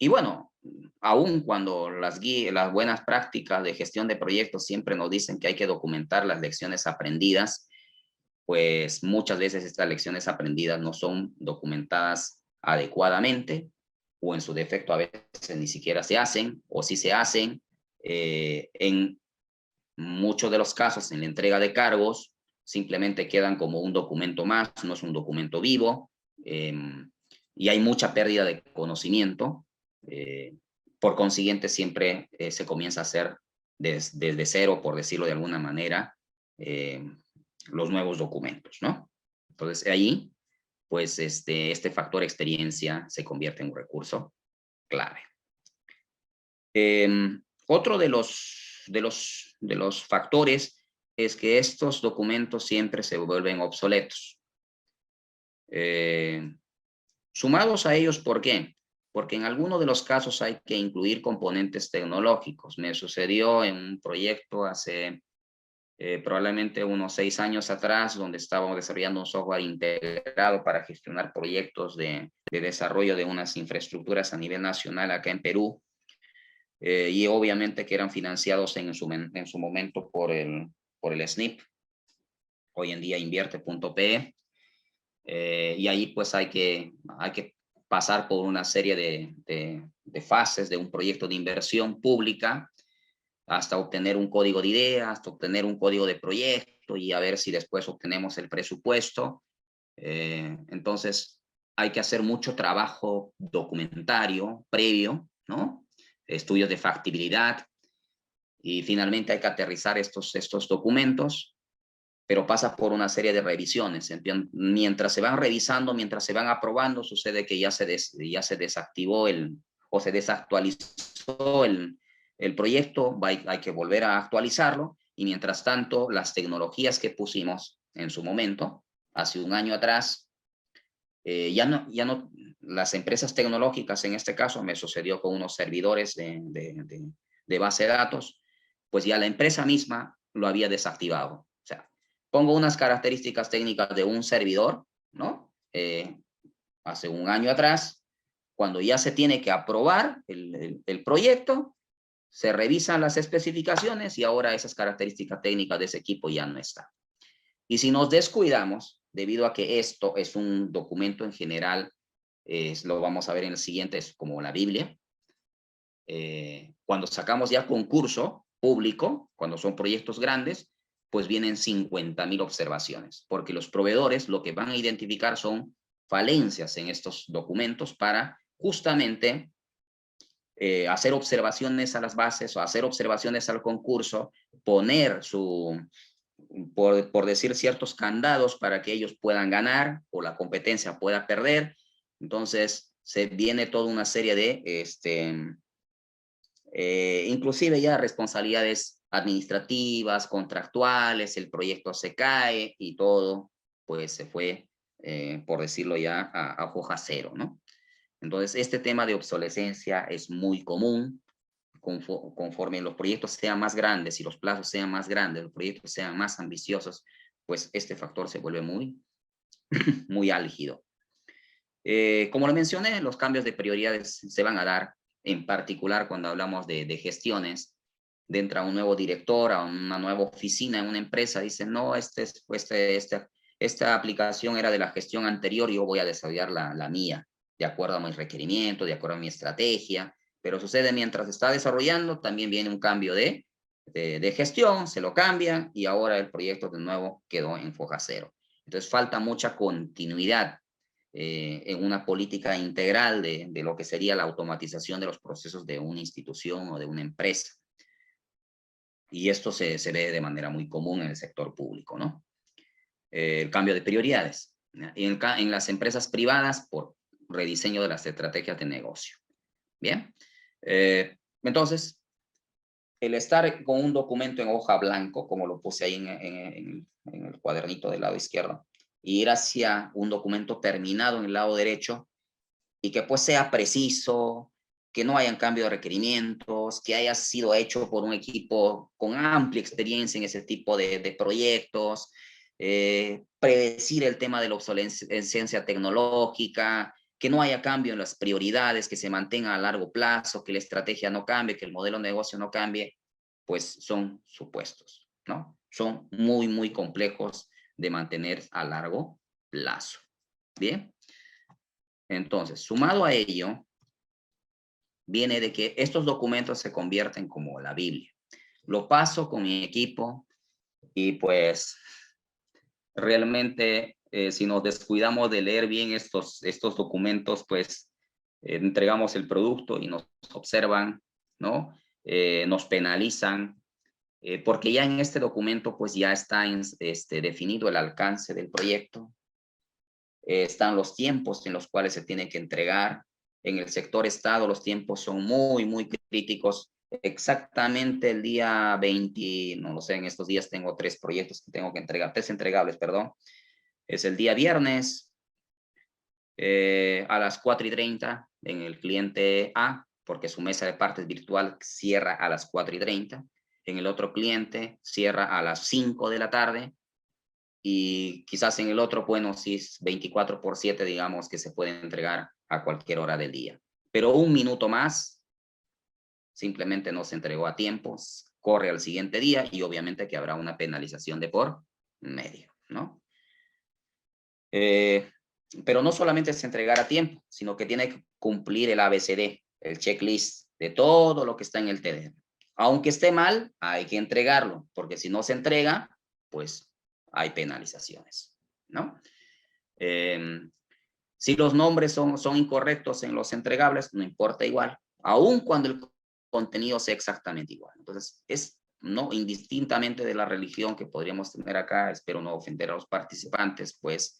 A: Y bueno, aun cuando las buenas prácticas de gestión de proyectos siempre nos dicen que hay que documentar las lecciones aprendidas, pues muchas veces estas lecciones aprendidas no son documentadas adecuadamente, o en su defecto a veces ni siquiera se hacen, o si se hacen, en muchos de los casos en la entrega de cargos simplemente quedan como un documento más, no es un documento vivo, y hay mucha pérdida de conocimiento. Por consiguiente, siempre se comienza a hacer desde cero, por decirlo de alguna manera, los nuevos documentos, ¿no? Entonces, ahí, pues, este factor experiencia se convierte en un recurso clave. Otro de los factores es que estos documentos siempre se vuelven obsoletos. Sumados a ellos, ¿por qué? Porque en algunos de los casos hay que incluir componentes tecnológicos. Me sucedió en un proyecto hace probablemente unos 6 años atrás, donde estábamos desarrollando un software integrado para gestionar proyectos de desarrollo de unas infraestructuras a nivel nacional acá en Perú, y obviamente que eran financiados en su momento por el SNIP, hoy en día invierte.pe. Y ahí pues hay que pasar por una serie de fases de un proyecto de inversión pública hasta obtener un código de idea, hasta obtener un código de proyecto y a ver si después obtenemos el presupuesto. Entonces hay que hacer mucho trabajo documentario previo, ¿no? Estudios de factibilidad, y finalmente hay que aterrizar estos documentos, pero pasa por una serie de revisiones. Mientras se van revisando, mientras se van aprobando, sucede que ya se desactivó o se desactualizó el proyecto, hay que volver a actualizarlo, y mientras tanto, las tecnologías que pusimos en su momento, hace un año atrás, ya no, las empresas tecnológicas, en este caso me sucedió con unos servidores de base de datos, pues ya la empresa misma lo había desactivado. O sea, pongo unas características técnicas de un servidor, ¿no? Hace un año atrás, cuando ya se tiene que aprobar el proyecto, se revisan las especificaciones y ahora esas características técnicas de ese equipo ya no están. Y si nos descuidamos, debido a que esto es un documento en general, lo vamos a ver en el siguiente, es como la Biblia, cuando sacamos ya concurso público, cuando son proyectos grandes, pues vienen 50.000 observaciones, porque los proveedores lo que van a identificar son falencias en estos documentos para justamente hacer observaciones a las bases o hacer observaciones al concurso, poner por decir ciertos candados para que ellos puedan ganar o la competencia pueda perder. Entonces se viene toda una serie de, inclusive ya responsabilidades administrativas, contractuales, el proyecto se cae y todo, pues se fue, por decirlo ya, a hoja cero, ¿no? Entonces, este tema de obsolescencia es muy común. Conforme los proyectos sean más grandes y los plazos sean más grandes, los proyectos sean más ambiciosos, pues este factor se vuelve muy, muy álgido. Como lo mencioné, los cambios de prioridades se van a dar, en particular cuando hablamos de gestiones. Entra un nuevo director a una nueva oficina en una empresa, dicen, no, esta aplicación era de la gestión anterior y yo voy a desarrollar la mía, de acuerdo a mis requerimientos, de acuerdo a mi estrategia. Pero sucede mientras está desarrollando, también viene un cambio de gestión, se lo cambian y ahora el proyecto de nuevo quedó en foja cero. Entonces falta mucha continuidad en una política integral de lo que sería la automatización de los procesos de una institución o de una empresa. Y esto se ve de manera muy común en el sector público, ¿no? El cambio de prioridades. En las empresas privadas por rediseño de las estrategias de negocio. Bien. Entonces, el estar con un documento en hoja blanco, como lo puse ahí en el cuadernito del lado izquierdo, y ir hacia un documento terminado en el lado derecho, y que pues sea preciso, que no hayan cambio de requerimientos, que haya sido hecho por un equipo con amplia experiencia en ese tipo de proyectos, predecir el tema de la obsolescencia tecnológica, que no haya cambio en las prioridades, que se mantenga a largo plazo, que la estrategia no cambie, que el modelo de negocio no cambie, pues son supuestos, ¿no? Son muy, muy complejos de mantener a largo plazo. Bien. Entonces, sumado a ello, viene de que estos documentos se convierten como la Biblia. Lo paso con mi equipo y pues realmente si nos descuidamos de leer bien estos documentos, pues entregamos el producto y nos observan, ¿no? Nos penalizan, porque ya en este documento pues ya está definido el alcance del proyecto, están los tiempos en los cuales se tiene que entregar. En el sector Estado los tiempos son muy, muy críticos. Exactamente el día 20, no lo sé, en estos días tengo 3 proyectos que tengo que entregar, 3 entregables, perdón. Es el día viernes a las 4:30 en el cliente A, porque su mesa de partes virtual cierra a las 4:30. En el otro cliente cierra a las 5 de la tarde. Y quizás en el otro, bueno, si es 24/7, digamos que se puede entregar a cualquier hora del día. Pero un minuto más, simplemente no se entregó a tiempos, corre al siguiente día y obviamente que habrá una penalización de por medio, ¿no? Pero no solamente es entregar a tiempo, sino que tiene que cumplir el ABCD, el checklist de todo lo que está en el TDM. Aunque esté mal, hay que entregarlo, porque si no se entrega, pues hay penalizaciones, ¿no? Si los nombres son incorrectos en los entregables, no importa igual, aun cuando el contenido sea exactamente igual. Entonces, no indistintamente de la religión que podríamos tener acá, espero no ofender a los participantes, pues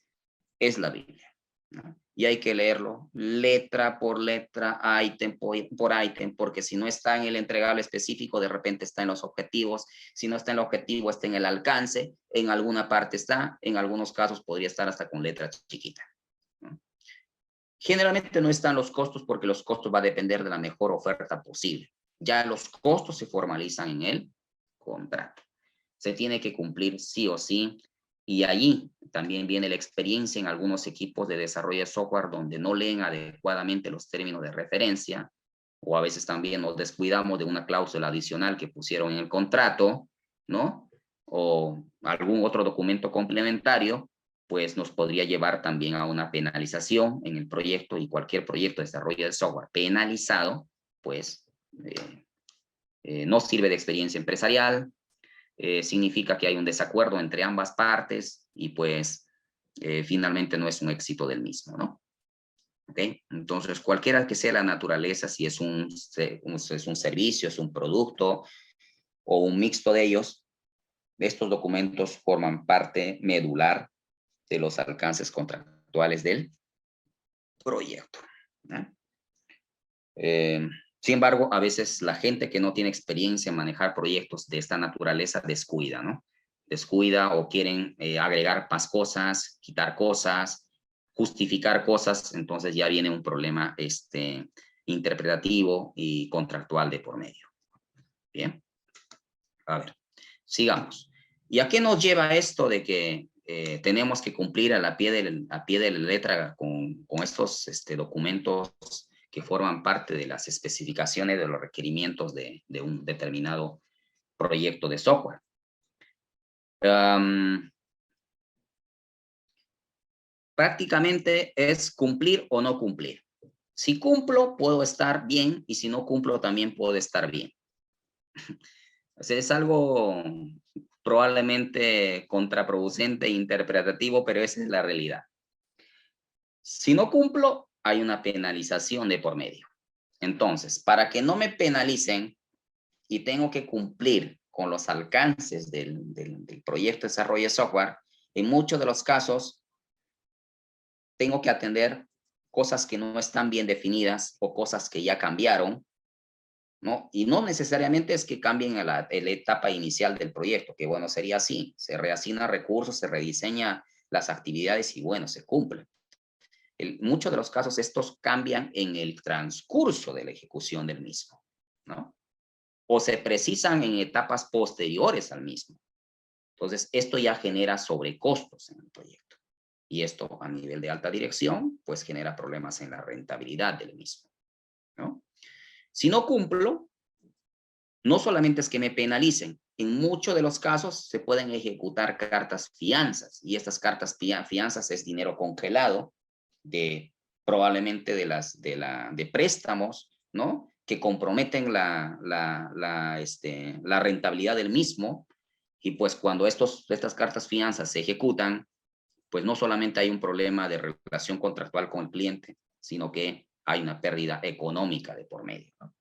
A: es la Biblia, ¿no? Y hay que leerlo letra por letra, ítem por ítem, porque si no está en el entregable específico, de repente está en los objetivos, si no está en el objetivo, está en el alcance, en alguna parte está, en algunos casos podría estar hasta con letra chiquita, ¿no? Generalmente no están los costos porque los costos va a depender de la mejor oferta posible. Ya los costos se formalizan en el contrato. Se tiene que cumplir sí o sí. Y allí también viene la experiencia en algunos equipos de desarrollo de software donde no leen adecuadamente los términos de referencia, o a veces también nos descuidamos de una cláusula adicional que pusieron en el contrato, ¿no? O algún otro documento complementario, pues nos podría llevar también a una penalización en el proyecto, y cualquier proyecto de desarrollo de software penalizado, pues no sirve de experiencia empresarial, significa que hay un desacuerdo entre ambas partes y pues finalmente no es un éxito del mismo, ¿no? ¿Okay? Entonces, cualquiera que sea la naturaleza, si es un servicio, es un producto o un mixto de ellos, estos documentos forman parte medular de los alcances contractuales del proyecto, ¿no? Sin embargo, a veces la gente que no tiene experiencia en manejar proyectos de esta naturaleza descuida, ¿no? Descuida o quieren agregar más cosas, quitar cosas, justificar cosas, entonces ya viene un problema interpretativo y contractual de por medio. Bien, a ver, sigamos. ¿Y a qué nos lleva esto de que tenemos que cumplir a pie de la letra con estos documentos que forman parte de las especificaciones de los requerimientos de un determinado proyecto de software? Prácticamente es cumplir o no cumplir. Si cumplo, puedo estar bien, y si no cumplo, también puedo estar bien. O sea, es algo probablemente contraproducente e interpretativo, pero esa es la realidad. Si no cumplo, hay una penalización de por medio. Entonces, para que no me penalicen y tengo que cumplir con los alcances del proyecto de desarrollo de software, en muchos de los casos tengo que atender cosas que no están bien definidas o cosas que ya cambiaron, ¿no? Y no necesariamente es que cambien en la etapa inicial del proyecto, que bueno, sería así, se reasignan recursos, se rediseña las actividades y bueno, se cumple. En muchos de los casos estos cambian en el transcurso de la ejecución del mismo, ¿no? O se precisan en etapas posteriores al mismo. Entonces, esto ya genera sobrecostos en el proyecto. Y esto a nivel de alta dirección, pues genera problemas en la rentabilidad del mismo, ¿no? Si no cumplo, no solamente es que me penalicen, en muchos de los casos se pueden ejecutar cartas fianzas, y estas cartas fianzas es dinero congelado probablemente de préstamos, ¿no? Que comprometen la rentabilidad del mismo, y pues cuando estas cartas fianzas se ejecutan, pues no solamente hay un problema de relación contractual con el cliente, sino que hay una pérdida económica de por medio, ¿no?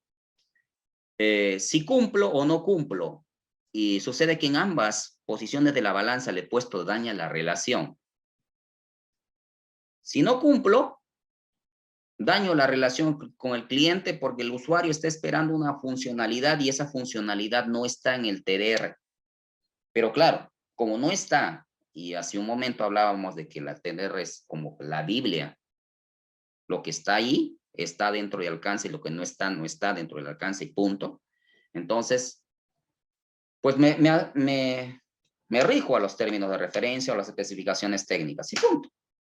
A: Si cumplo o no cumplo, y sucede que en ambas posiciones de la balanza le he puesto daña la relación. Si no cumplo, daño la relación con el cliente porque el usuario está esperando una funcionalidad y esa funcionalidad no está en el TDR. Pero claro, como no está, y hace un momento hablábamos de que la TDR es como la Biblia, lo que está ahí está dentro del alcance y lo que no está, no está dentro del alcance y punto. Entonces, pues me rijo a los términos de referencia o las especificaciones técnicas y punto.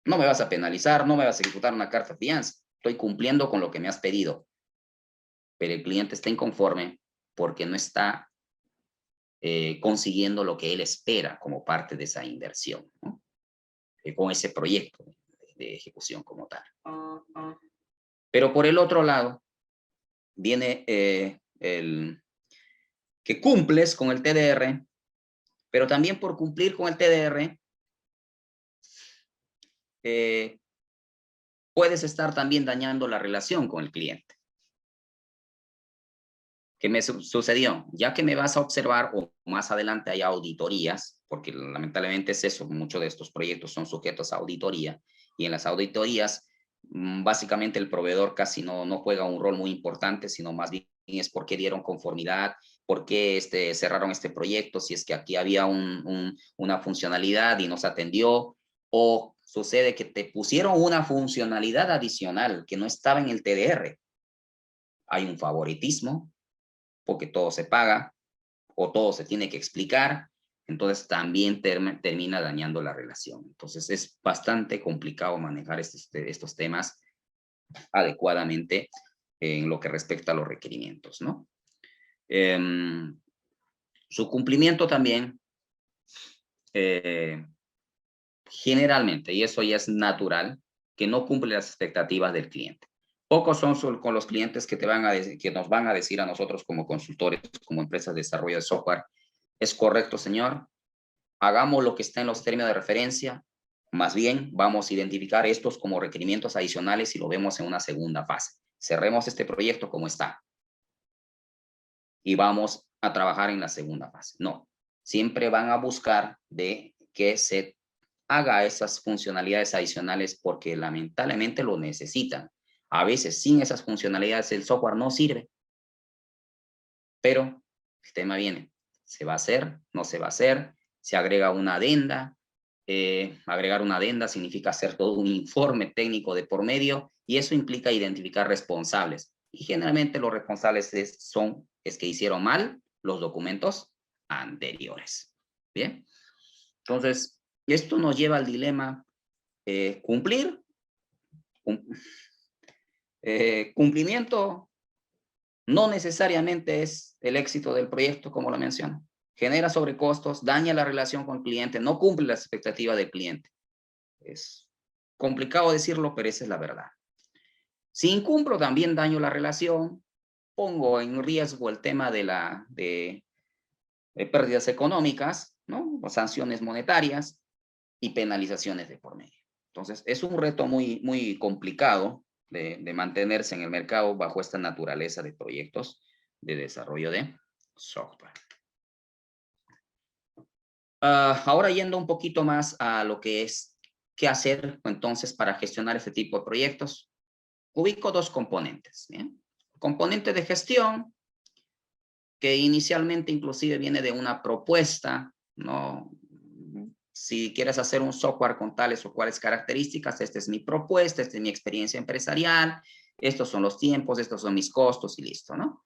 A: No me vas a penalizar, no me vas a ejecutar una carta de fianza. Estoy cumpliendo con lo que me has pedido. Pero el cliente está inconforme porque no está consiguiendo lo que él espera como parte de esa inversión, ¿no? Con ese proyecto de ejecución como tal. Pero por el otro lado, viene el que cumples con el TDR, pero también por cumplir con el TDR, puedes estar también dañando la relación con el cliente. ¿Qué me sucedió? Ya que me vas a observar, o más adelante hay auditorías, porque lamentablemente es eso, muchos de estos proyectos son sujetos a auditoría, y en las auditorías, básicamente el proveedor casi no juega un rol muy importante, sino más bien es por qué dieron conformidad, por qué cerraron este proyecto, si es que aquí había una funcionalidad y no se atendió, o sucede que te pusieron una funcionalidad adicional que no estaba en el TDR. Hay un favoritismo, porque todo se paga o todo se tiene que explicar, entonces también termina dañando la relación. Entonces es bastante complicado manejar estos temas adecuadamente en lo que respecta a los requerimientos, ¿no? Su cumplimiento también, generalmente, y eso ya es natural, que no cumple las expectativas del cliente. Pocos son con los clientes que, que nos van a decir a nosotros como consultores, como empresas de desarrollo de software, es correcto, señor, hagamos lo que está en los términos de referencia, más bien vamos a identificar estos como requerimientos adicionales y lo vemos en una segunda fase. Cerremos este proyecto como está y vamos a trabajar en la segunda fase. No, siempre van a buscar de que se haga esas funcionalidades adicionales porque lamentablemente lo necesitan. A veces sin esas funcionalidades el software no sirve, pero el tema viene, ¿se va a hacer? ¿No se va a hacer? Se agrega una adenda. Agregar una adenda significa hacer todo un informe técnico de por medio y eso implica identificar responsables. Y generalmente los responsables son que hicieron mal los documentos anteriores. Bien, entonces esto nos lleva al dilema cumplir, cumplimiento no necesariamente es el éxito del proyecto, como lo menciono. Genera sobrecostos, daña la relación con el cliente, no cumple las expectativas del cliente. Es complicado decirlo, pero esa es la verdad. Si incumplo, también daño la relación, pongo en riesgo el tema de pérdidas económicas, ¿no? O sanciones monetarias y penalizaciones de por medio. Entonces, es un reto muy complicado de mantenerse en el mercado bajo esta naturaleza de proyectos de desarrollo de software. Ahora yendo un poquito más a lo que es qué hacer entonces para gestionar este tipo de proyectos, ubico dos componentes. ¿Bien? Componente de gestión, que inicialmente inclusive viene de una propuesta, ¿no? Si quieres hacer un software con tales o cuales características, esta es mi propuesta, esta es mi experiencia empresarial, estos son los tiempos, estos son mis costos y listo, ¿no?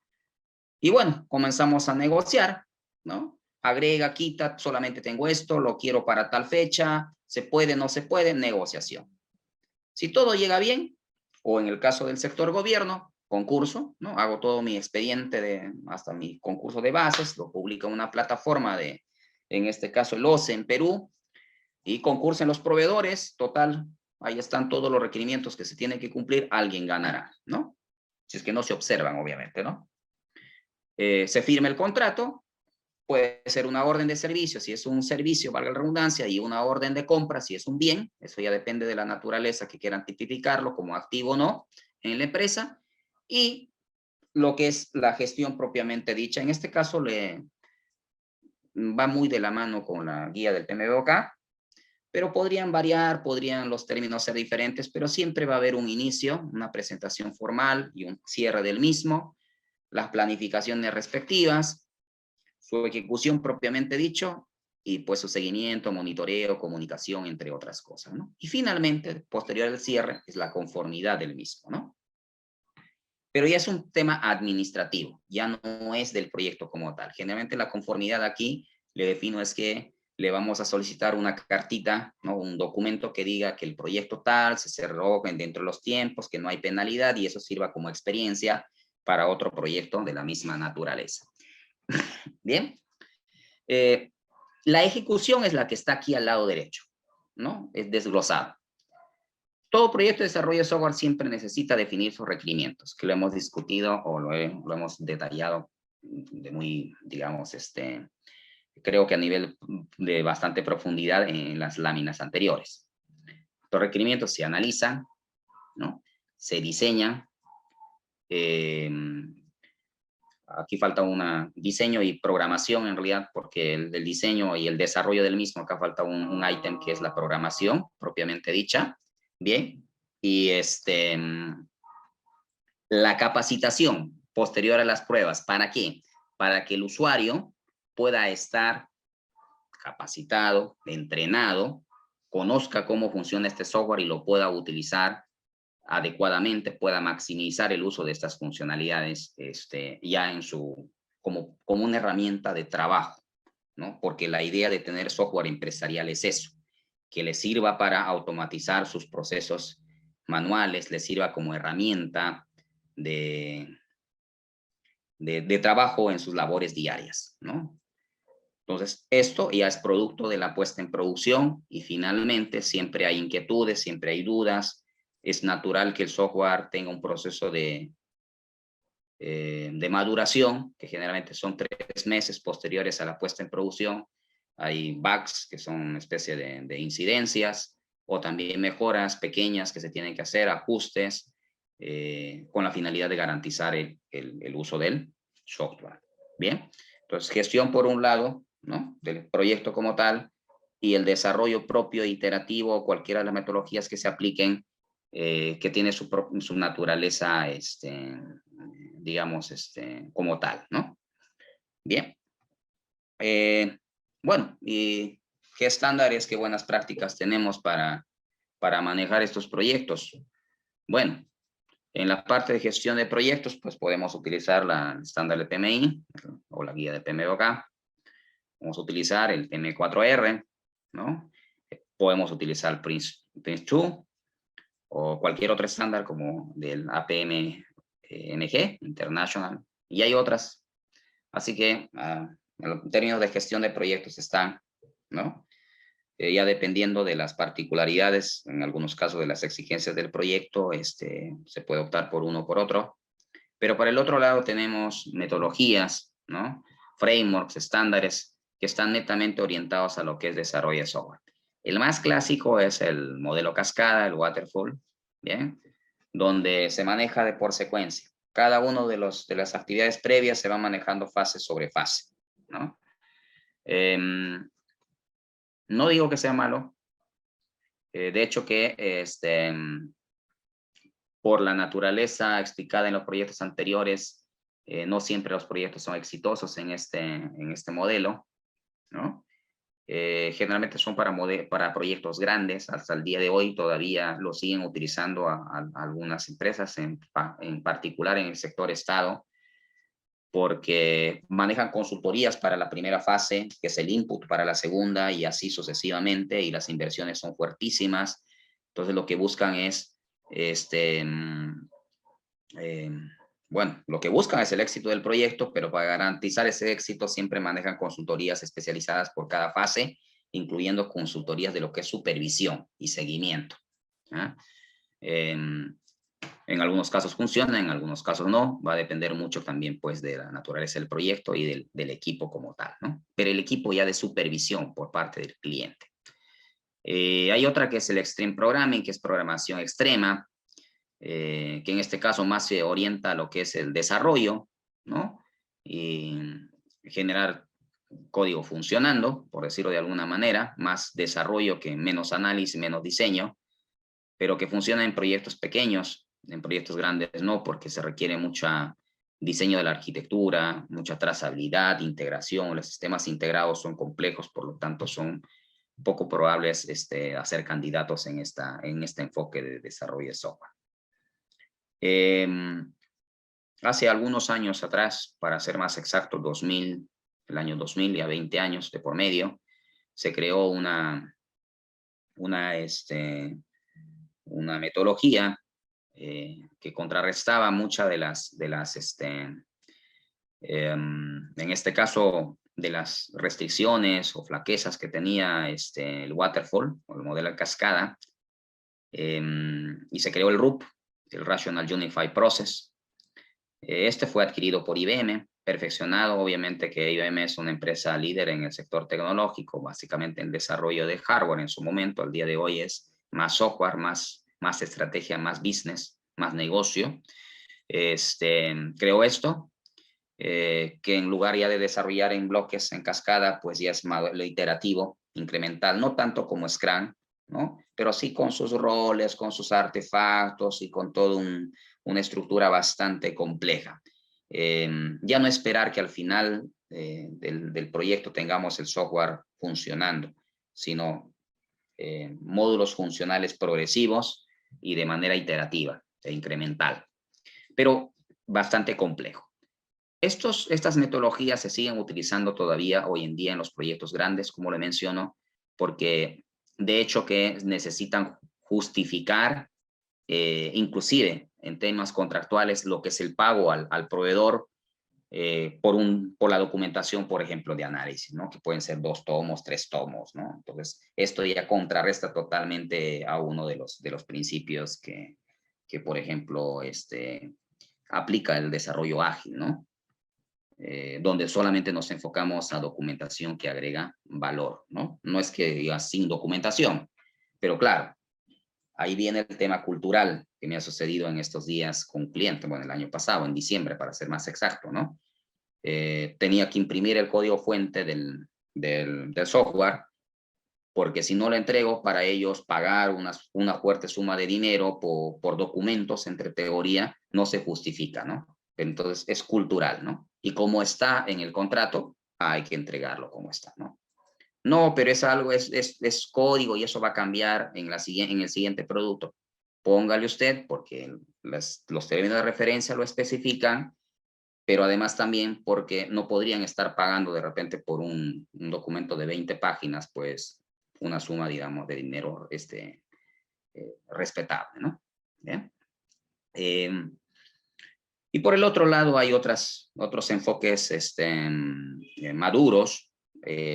A: Y bueno, comenzamos a negociar, ¿no? Agrega, quita, solamente tengo esto, lo quiero para tal fecha, se puede, no se puede, negociación. Si todo llega bien, o en el caso del sector gobierno, concurso, ¿no? Hago todo mi expediente hasta mi concurso de bases, lo publica una plataforma en este caso el OCE en Perú, y concursen los proveedores, total, ahí están todos los requerimientos que se tienen que cumplir, alguien ganará, ¿no? Si es que no se observan, obviamente, ¿no? Se firma el contrato, puede ser una orden de servicio, si es un servicio, valga la redundancia, y una orden de compra, si es un bien, eso ya depende de la naturaleza que quieran tipificarlo como activo o no en la empresa, y lo que es la gestión propiamente dicha, en este caso va muy de la mano con la guía del PMBOK, pero podrían variar, podrían los términos ser diferentes, pero siempre va a haber un inicio, una presentación formal y un cierre del mismo, las planificaciones respectivas, su ejecución propiamente dicho, y pues su seguimiento, monitoreo, comunicación, entre otras cosas, ¿no? Y finalmente, posterior al cierre, es la conformidad del mismo, ¿no? Pero ya es un tema administrativo, ya no es del proyecto como tal. Generalmente la conformidad aquí, le defino es que le vamos a solicitar una cartita, ¿no? Un documento que diga que el proyecto tal se cerró dentro de los tiempos, que no hay penalidad y eso sirva como experiencia para otro proyecto de la misma naturaleza. Bien. La ejecución es la que está aquí al lado derecho, ¿no? Es desglosada. Todo proyecto de desarrollo de software siempre necesita definir sus requerimientos, que lo hemos discutido o lo hemos detallado de muy, digamos, creo que a nivel de bastante profundidad en las láminas anteriores. Los requerimientos se analizan, ¿no? Se diseñan, aquí falta un diseño y programación en realidad, porque el diseño y el desarrollo del mismo, acá falta un ítem que es la programación propiamente dicha. Bien, y la capacitación posterior a las pruebas, ¿para qué? Para que el usuario pueda estar capacitado, entrenado, conozca cómo funciona este software y lo pueda utilizar adecuadamente, pueda maximizar el uso de estas funcionalidades ya como una herramienta de trabajo, ¿no? Porque la idea de tener software empresarial es eso, que le sirva para automatizar sus procesos manuales, le sirva como herramienta de trabajo en sus labores diarias, ¿no? Entonces, esto ya es producto de la puesta en producción y finalmente siempre hay inquietudes, siempre hay dudas, es natural que el software tenga un proceso de maduración, que generalmente son 3 meses posteriores a la puesta en producción. Hay bugs, que son una especie de incidencias, o también mejoras pequeñas que se tienen que hacer, ajustes, con la finalidad de garantizar el uso del software. Bien, entonces gestión por un lado, ¿no?, del proyecto como tal, y el desarrollo propio iterativo o cualquiera de las metodologías que se apliquen, que tiene su naturaleza, digamos, como tal, ¿no? Bien. Bueno, ¿y qué estándares, qué buenas prácticas tenemos para manejar estos proyectos? Bueno, en la parte de gestión de proyectos, pues podemos utilizar el estándar de PMI o la guía de PMBOK. Vamos a utilizar el PM4R, ¿no? Podemos utilizar el Prince2 o cualquier otro estándar como del APM-NG, International, y hay otras. Así que en términos de gestión de proyectos están, ¿no? Ya dependiendo de las particularidades, en algunos casos de las exigencias del proyecto, se puede optar por uno o por otro. Pero por el otro lado tenemos metodologías, ¿no?, frameworks, estándares, que están netamente orientados a lo que es desarrollo de software. El más clásico es el modelo cascada, el waterfall, ¿bien?, donde se maneja por secuencia. Cada uno de las actividades previas se va manejando fase sobre fase, ¿no? No digo que sea malo. De hecho que por la naturaleza explicada en los proyectos anteriores, no siempre los proyectos son exitosos en este modelo, ¿no? Generalmente son para proyectos grandes. Hasta el día de hoy todavía lo siguen utilizando a algunas empresas, en particular en el sector Estado, porque manejan consultorías para la primera fase, que es el input para la segunda, y así sucesivamente, y las inversiones son fuertísimas. Entonces lo que buscan es, bueno, lo que buscan es el éxito del proyecto, pero para garantizar ese éxito siempre manejan consultorías especializadas por cada fase, incluyendo consultorías de lo que es supervisión y seguimiento. ¿Ah? En algunos casos funciona, en algunos casos no. Va a depender mucho también, pues, de la naturaleza del proyecto y del equipo como tal, ¿no? Pero el equipo ya de supervisión por parte del cliente. Hay otra que es el Extreme Programming, que es programación extrema, que en este caso más se orienta a lo que es el desarrollo, ¿no? Y generar código funcionando, por decirlo de alguna manera, más desarrollo que menos análisis, menos diseño, pero que funciona en proyectos pequeños. En proyectos grandes no, porque se requiere mucho diseño de la arquitectura, mucha trazabilidad, integración. Los sistemas integrados son complejos, por lo tanto son poco probables hacer candidatos en este enfoque de desarrollo de software. Hace algunos años atrás, para ser más exacto, el año 2000, ya 20 años de por medio, se creó una metodología que contrarrestaba muchas en este caso, de las restricciones o flaquezas que tenía el waterfall o el modelo de cascada, y se creó el RUP, el Rational Unified Process. Este fue adquirido por IBM, perfeccionado. Obviamente que IBM es una empresa líder en el sector tecnológico, básicamente en desarrollo de hardware en su momento. Al día de hoy es más software, más estrategia, más business, más negocio. Creó esto, que en lugar ya de desarrollar en bloques en cascada, pues ya es lo iterativo, incremental, no tanto como Scrum, ¿no? Pero sí con sus roles, con sus artefactos y con toda una estructura bastante compleja. Ya no esperar que al final del proyecto tengamos el software funcionando, sino módulos funcionales progresivos y de manera iterativa e incremental, pero bastante complejo. Estas metodologías se siguen utilizando todavía hoy en día en los proyectos grandes, como le menciono, porque de hecho que necesitan justificar, inclusive en temas contractuales, lo que es el pago al proveedor por la documentación, por ejemplo, de análisis, ¿no? Que pueden ser 2 tomos, 3 tomos, ¿no? Entonces, esto ya contrarresta totalmente a uno de los principios que por ejemplo, aplica el desarrollo ágil, ¿no? Donde solamente nos enfocamos a documentación que agrega valor, ¿no? No es que diga sin documentación, pero claro, ahí viene el tema cultural que me ha sucedido en estos días con un cliente, bueno, el año pasado, en diciembre, para ser más exacto, ¿no? Tenía que imprimir el código fuente del software, porque si no lo entrego, para ellos pagar una fuerte suma de dinero por documentos, entre teoría, no se justifica, ¿no? Entonces es cultural, ¿no? Y como está en el contrato, hay que entregarlo como está, ¿no? No, pero es algo, es código y eso va a cambiar en el siguiente producto. Póngale usted, porque los términos de referencia lo especifican, pero además también porque no podrían estar pagando de repente por un documento de 20 páginas, pues una suma, digamos, de dinero respetable, ¿no? ¿Bien? Y por el otro lado hay otros enfoques maduros.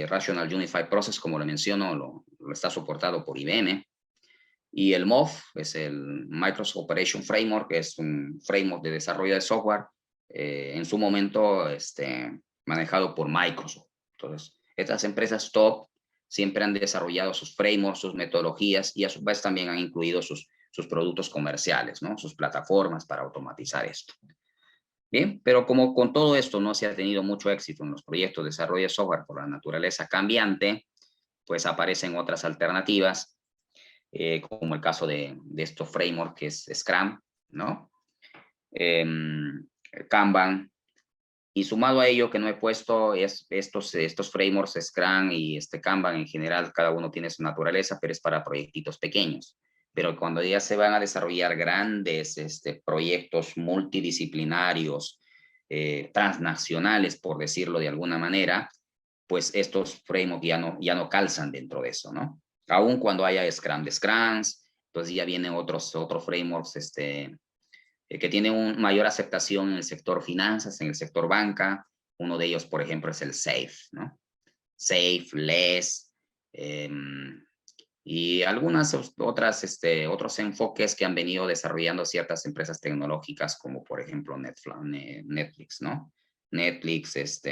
A: Rational Unified Process, como le menciono, lo está soportado por IBM. Y el MOF es el Microsoft Operation Framework, que es un framework de desarrollo de software, en su momento manejado por Microsoft. Entonces, estas empresas top siempre han desarrollado sus frameworks, sus metodologías, y a su vez también han incluido sus productos comerciales, ¿no? Sus plataformas para automatizar esto. Bien, pero como con todo esto no se ha tenido mucho éxito en los proyectos de desarrollo de software por la naturaleza cambiante, pues aparecen otras alternativas, como el caso de estos frameworks que es Scrum, ¿no? Kanban, y sumado a ello que no he puesto estos frameworks Scrum y Kanban en general, cada uno tiene su naturaleza, pero es para proyectitos pequeños. Pero cuando ya se van a desarrollar grandes proyectos multidisciplinarios, transnacionales, por decirlo de alguna manera, pues estos frameworks ya no calzan dentro de eso, ¿no? Aún cuando haya Scrum de Scrums, entonces ya vienen otros frameworks que tienen una mayor aceptación en el sector finanzas, en el sector banca. Uno de ellos, por ejemplo, es el SAFe, ¿no? SAFe, LESS, y algunas otros enfoques que han venido desarrollando ciertas empresas tecnológicas, como por ejemplo Netflix, ¿no? Netflix,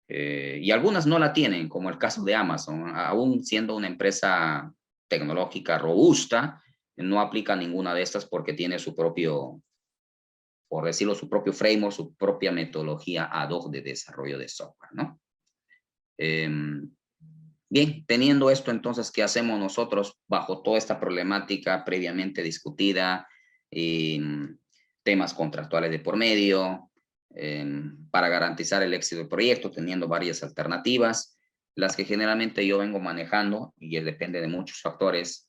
A: y algunas no la tienen, como el caso de Amazon, aún siendo una empresa tecnológica robusta, no aplica ninguna de estas porque tiene su propio, por decirlo, su propio framework, su propia metodología ad hoc de desarrollo de software, ¿no? Bien, teniendo esto, entonces, ¿qué hacemos nosotros bajo toda esta problemática previamente discutida? Temas contractuales de por medio, para garantizar el éxito del proyecto, teniendo varias alternativas. Las que generalmente yo vengo manejando, y depende de muchos factores,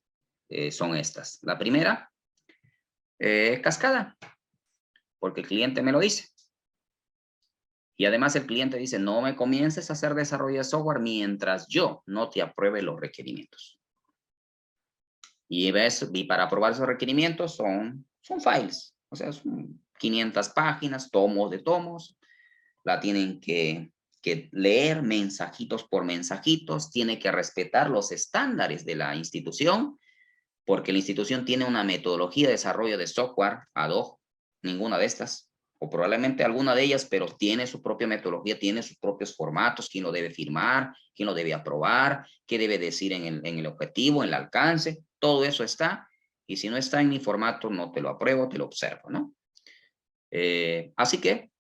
A: son estas. La primera, cascada, porque el cliente me lo dice. Y además el cliente dice, no me comiences a hacer desarrollo de software mientras yo no te apruebe los requerimientos. Y para aprobar esos requerimientos son files, o sea, son 500 páginas, tomos de tomos, la tienen que leer mensajitos por mensajitos, tiene que respetar los estándares de la institución, porque la institución tiene una metodología de desarrollo de software ad hoc, ninguna de estas, o probablemente alguna de ellas, pero tiene su propia metodología, tiene sus propios formatos, quién lo debe firmar, quién lo debe aprobar, qué debe decir en el objetivo, en el alcance, todo eso está, y si no está en mi formato, no te lo apruebo, te lo observo, ¿no? Así que,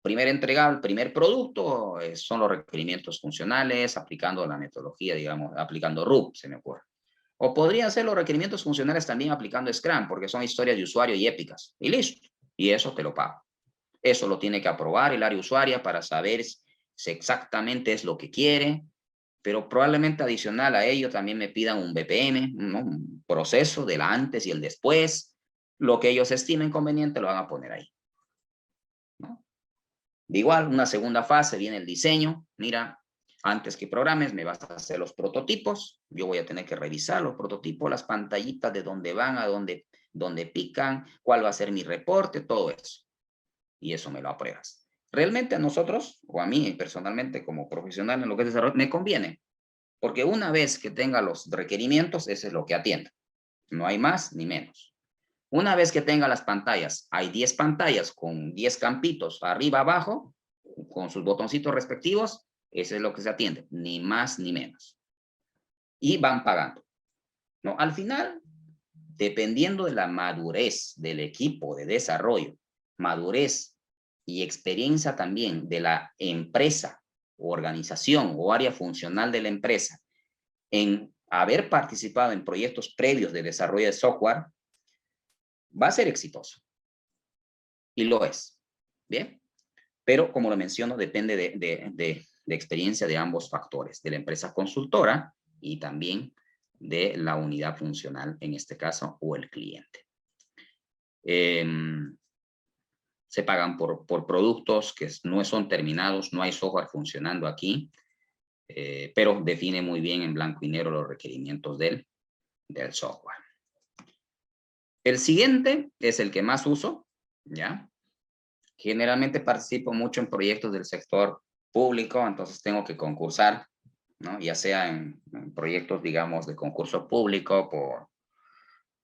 A: primer entregable, primer producto, son los requerimientos funcionales, aplicando la metodología, digamos, aplicando RUP, se me ocurre. O podrían ser los requerimientos funcionales también aplicando Scrum, porque son historias de usuario y épicas. Y listo. Y eso te lo pago. Eso lo tiene que aprobar el área usuaria para saber si exactamente es lo que quiere. Pero probablemente adicional a ello también me pidan un BPM, ¿no? Un proceso del antes y el después. Lo que ellos estimen conveniente lo van a poner ahí, ¿no? De igual, una segunda fase viene el diseño. Mira, antes que programes, me vas a hacer los prototipos. Yo voy a tener que revisar los prototipos, las pantallitas de dónde van, a dónde pican, cuál va a ser mi reporte, todo eso. y eso me lo apruebas. Realmente a nosotros, o a mí personalmente como profesional en lo que es desarrollo, me conviene, porque una vez que tenga los requerimientos, eso es lo que atienda. No hay más ni menos. Una vez que tenga las pantallas, hay 10 pantallas con 10 campitos arriba, abajo, con sus botoncitos respectivos, eso es lo que se atiende, ni más ni menos. Y van pagando. No, al final, dependiendo de la madurez del equipo de desarrollo, madurez y experiencia también de la empresa, o organización o área funcional de la empresa, en haber participado en proyectos previos de desarrollo de software, va a ser exitoso. Y lo es. Bien. Pero, como lo menciono, depende de experiencia de ambos factores, de la empresa consultora y también de la unidad funcional, en este caso, o el cliente. Se pagan por productos que no son terminados, no hay software funcionando aquí, pero define muy bien en blanco y negro los requerimientos del software. El siguiente es el que más uso, ¿ya? Generalmente participo mucho en proyectos del sector público, entonces tengo que concursar, ¿no? Ya sea en proyectos, digamos, de concurso público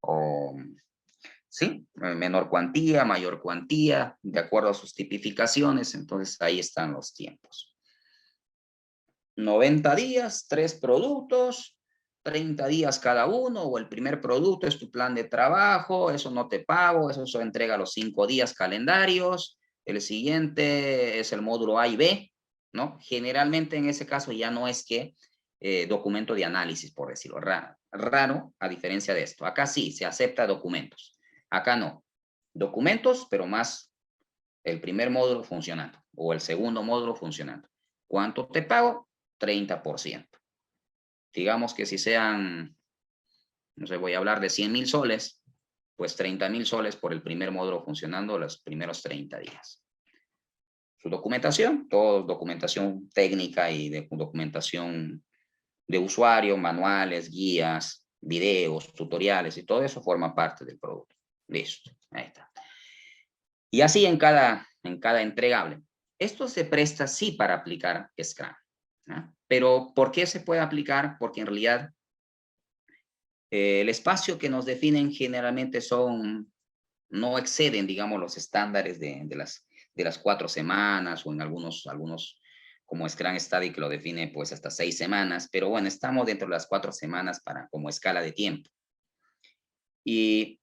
A: o sí, menor cuantía, mayor cuantía, de acuerdo a sus tipificaciones, entonces ahí están los tiempos. 90 días, 3 productos, 30 días cada uno, o el primer producto es tu plan de trabajo, eso no te pago, eso se entrega a los 5 días calendarios, el siguiente es el módulo A y B, ¿no? Generalmente en ese caso ya no es que documento de análisis, por decirlo, raro a diferencia de esto. Acá sí, se acepta documentos, acá no. Documentos, pero más el primer módulo funcionando, o el segundo módulo funcionando. ¿Cuánto te pago? 30%. Digamos que si sean, no sé, voy a hablar de 100,000 soles, pues 30,000 soles por el primer módulo funcionando los primeros 30 días. Su documentación, todo documentación técnica y de documentación de usuario, manuales, guías, videos, tutoriales y todo eso forma parte del producto. Listo, ahí está. Y así en cada entregable. Esto se presta sí para aplicar Scrum, ¿no? Pero ¿por qué se puede aplicar? Porque en realidad el espacio que nos definen generalmente no exceden, digamos, los estándares de las 4 semanas o en algunos como Scrum Study que lo define pues hasta 6 semanas, pero bueno, estamos dentro de las 4 semanas como escala de tiempo. Y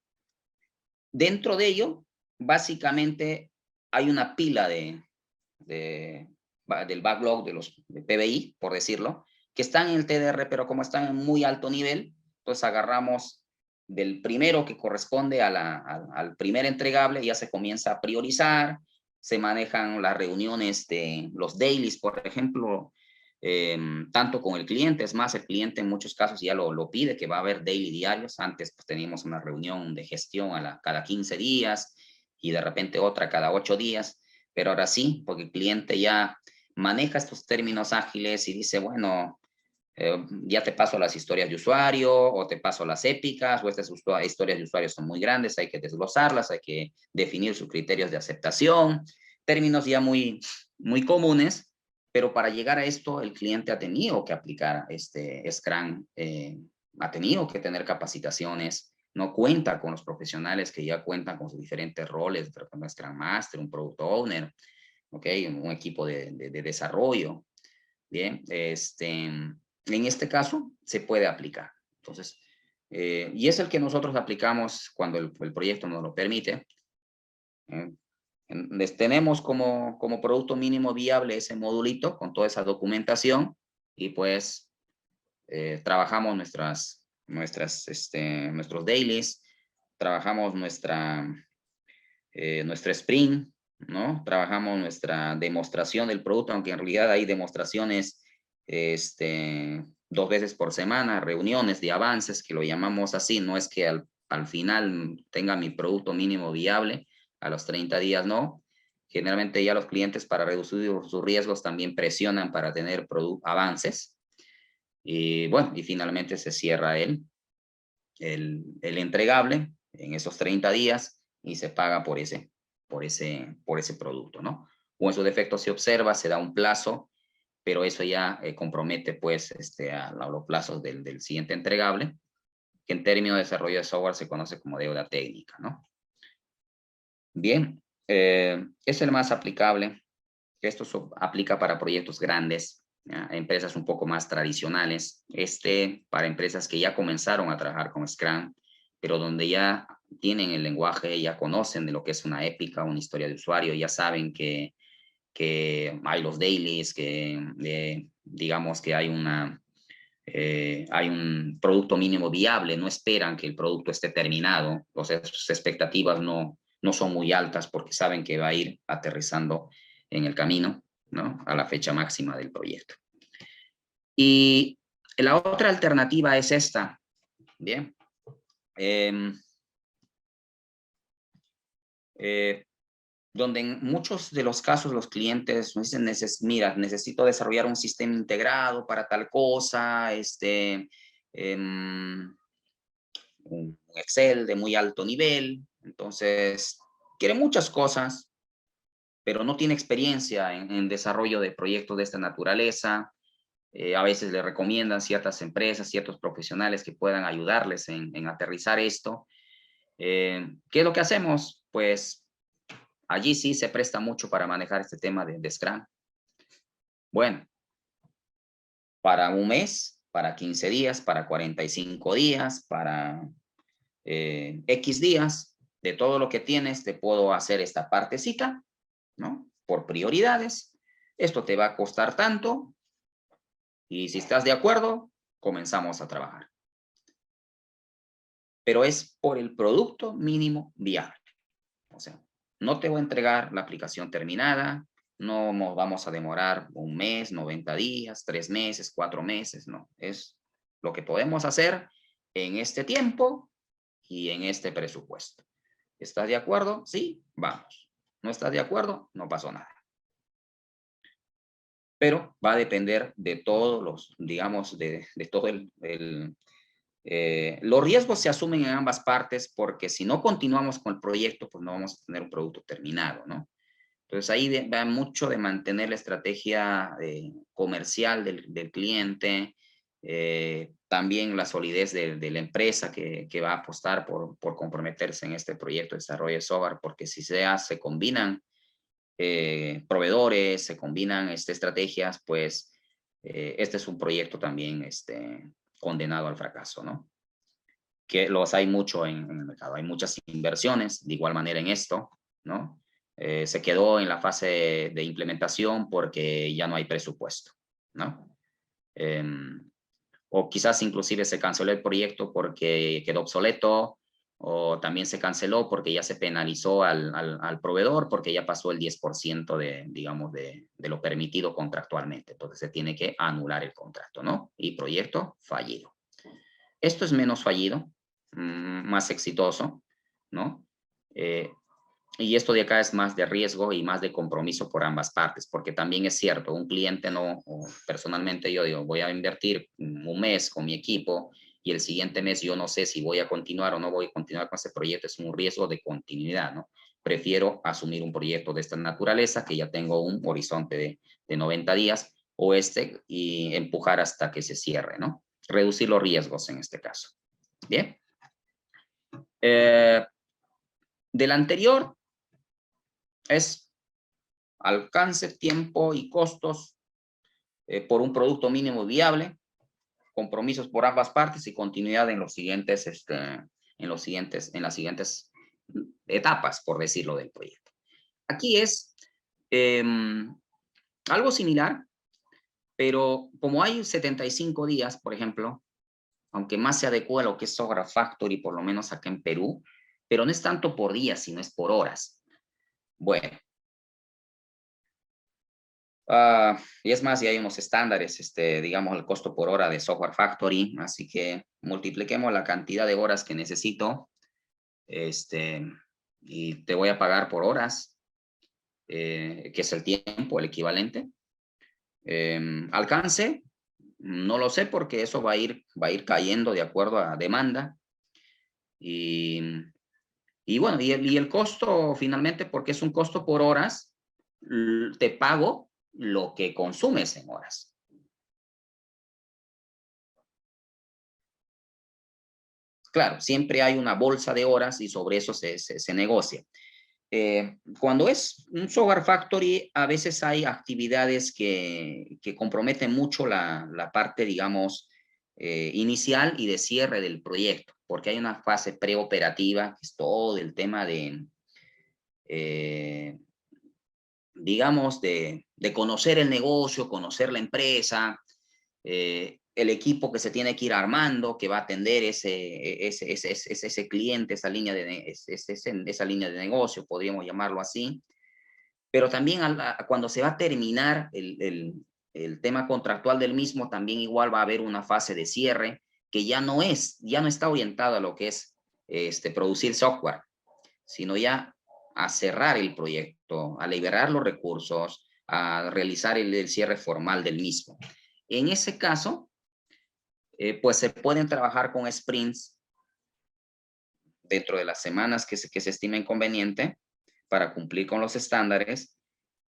A: dentro de ello, básicamente hay una pila del backlog de PBI, por decirlo, que están en el TDR, pero como están en muy alto nivel, entonces agarramos del primero que corresponde al primer entregable, ya se comienza a priorizar, se manejan las reuniones de los dailies, por ejemplo, tanto con el cliente, es más, el cliente en muchos casos ya lo pide, que va a haber daily diarios. Antes pues teníamos una reunión de gestión cada 15 días y de repente otra cada 8 días, pero ahora sí, porque el cliente ya maneja estos términos ágiles y dice, bueno, ya te paso las historias de usuario o te paso las épicas o estas historias de usuario son muy grandes, hay que desglosarlas, hay que definir sus criterios de aceptación, términos ya muy comunes. Pero para llegar a esto, el cliente ha tenido que aplicar Scrum, ha tenido que tener capacitaciones, no cuenta con los profesionales que ya cuentan con sus diferentes roles, un Scrum Master, un Product Owner, ¿okay? Un equipo de desarrollo. Bien, en este caso se puede aplicar. Entonces, y es el que nosotros aplicamos cuando el proyecto nos lo permite. Les tenemos como producto mínimo viable ese modulito con toda esa documentación y pues trabajamos nuestros dailies, trabajamos nuestra sprint, ¿no? Trabajamos nuestra demostración del producto, aunque en realidad hay demostraciones 2 veces por semana, reuniones de avances, que lo llamamos así, no es que al final tenga mi producto mínimo viable, a los 30 días no. Generalmente ya los clientes para reducir sus riesgos también presionan para tener avances. Y bueno, y finalmente se cierra el entregable en esos 30 días y se paga por ese por ese producto, ¿no? O en su defecto se observa, se da un plazo, pero eso ya compromete pues a los plazos del siguiente entregable, que en términos de desarrollo de software se conoce como deuda técnica, ¿no? Bien, es el más aplicable. Esto aplica para proyectos grandes, ¿ya? Empresas un poco más tradicionales, para empresas que ya comenzaron a trabajar con Scrum, pero donde ya tienen el lenguaje, ya conocen de lo que es una épica, una historia de usuario, ya saben que hay los dailies, que digamos que hay un producto mínimo viable, no esperan que el producto esté terminado, o sea, sus expectativas no son muy altas porque saben que va a ir aterrizando en el camino, ¿no? A la fecha máxima del proyecto. Y la otra alternativa es esta, ¿bien? Donde en muchos de los casos los clientes nos dicen, mira, necesito desarrollar un sistema integrado para tal cosa, un Excel de muy alto nivel, entonces quiere muchas cosas, pero no tiene experiencia en desarrollo de proyectos de esta naturaleza. A veces le recomiendan ciertas empresas, ciertos profesionales que puedan ayudarles en aterrizar esto. ¿Qué es lo que hacemos? Pues allí sí se presta mucho para manejar este tema de Scrum. Bueno, para un mes, para 15 días, para 45 días, para X días, de todo lo que tienes, te puedo hacer esta partecita, ¿no? Por prioridades. Esto te va a costar tanto y si estás de acuerdo, comenzamos a trabajar. Pero es por el producto mínimo viable. O sea, no te voy a entregar la aplicación terminada, no nos vamos a demorar un mes, 90 días, 3 meses, 4 meses, no. Es lo que podemos hacer en este tiempo y en este presupuesto. ¿Estás de acuerdo? Sí, vamos. ¿No estás de acuerdo? No pasó nada. Pero va a depender de todos los, digamos, de todo los riesgos se asumen en ambas partes porque si no continuamos con el proyecto, pues no vamos a tener un producto terminado, ¿no? Entonces ahí va mucho de mantener la estrategia comercial del cliente, también la solidez de la empresa que va a apostar por comprometerse en este proyecto de desarrollo de software, porque si se combinan proveedores, se combinan estrategias, pues este es un proyecto también condenado al fracaso, ¿no? Que los hay mucho en el mercado, hay muchas inversiones de igual manera en esto, ¿no? Se quedó en la fase de implementación porque ya no hay presupuesto, ¿no? O quizás inclusive se canceló el proyecto porque quedó obsoleto, o también se canceló porque ya se penalizó al proveedor porque ya pasó el 10% digamos, de lo permitido contractualmente. Entonces se tiene que anular el contrato, ¿no? Y proyecto fallido. Esto es menos fallido, más exitoso, ¿no? Y esto de acá es más de riesgo y más de compromiso por ambas partes, porque también es cierto, un cliente no, o personalmente yo digo, voy a invertir un mes con mi equipo y el siguiente mes yo no sé si voy a continuar o no voy a continuar con ese proyecto, es un riesgo de continuidad, ¿no? Prefiero asumir un proyecto de esta naturaleza, que ya tengo un horizonte de 90 días, o y empujar hasta que se cierre, ¿no? Reducir los riesgos en este caso. Bien. Del anterior, es alcance, tiempo y costos por un producto mínimo viable, compromisos por ambas partes y continuidad en las siguientes etapas, por decirlo, del proyecto. Aquí es algo similar, pero como hay 75 días, por ejemplo, aunque más se adecua a lo que es Software Factory, por lo menos acá en Perú, pero no es tanto por días, sino es por horas. Bueno, y es más, ya hay unos estándares, digamos, el costo por hora de Software Factory, así que multipliquemos la cantidad de horas que necesito, y te voy a pagar por horas, que es el tiempo, el equivalente. Alcance, no lo sé porque eso va a ir cayendo de acuerdo a demanda. Y Y bueno, y el costo finalmente, porque es un costo por horas, te pago lo que consumes en horas. Claro, siempre hay una bolsa de horas y sobre eso se negocia. Cuando es un software factory, a veces hay actividades que comprometen mucho la parte, digamos, inicial y de cierre del proyecto, porque hay una fase preoperativa, que es todo el tema de, digamos, de conocer el negocio, conocer la empresa, el equipo que se tiene que ir armando, que va a atender ese cliente, esa línea de negocio, podríamos llamarlo así. Pero también cuando se va a terminar el tema contractual del mismo, también igual va a haber una fase de cierre que ya no está orientada a lo que es producir software, sino ya a cerrar el proyecto, a liberar los recursos, a realizar el cierre formal del mismo. En ese caso, pues se pueden trabajar con sprints dentro de las semanas que se estimen conveniente para cumplir con los estándares,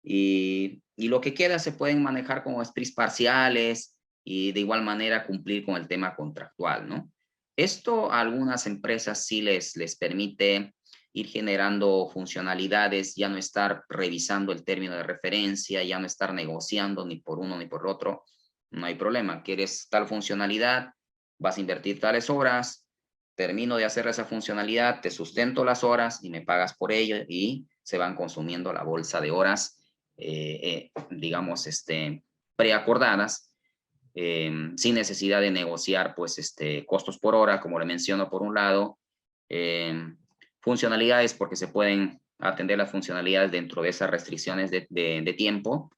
A: y lo que queda se pueden manejar como sprints parciales y de igual manera cumplir con el tema contractual, ¿no? Esto a algunas empresas sí les permite ir generando funcionalidades, ya no estar revisando el término de referencia, ya no estar negociando ni por uno ni por otro. No hay problema, quieres tal funcionalidad, vas a invertir tales horas, termino de hacer esa funcionalidad, te sustento las horas y me pagas por ello, y se van consumiendo la bolsa de horas, digamos, preacordadas, sin necesidad de negociar, pues, costos por hora, como le menciono por un lado, funcionalidades, porque se pueden atender las funcionalidades dentro de esas restricciones de tiempo,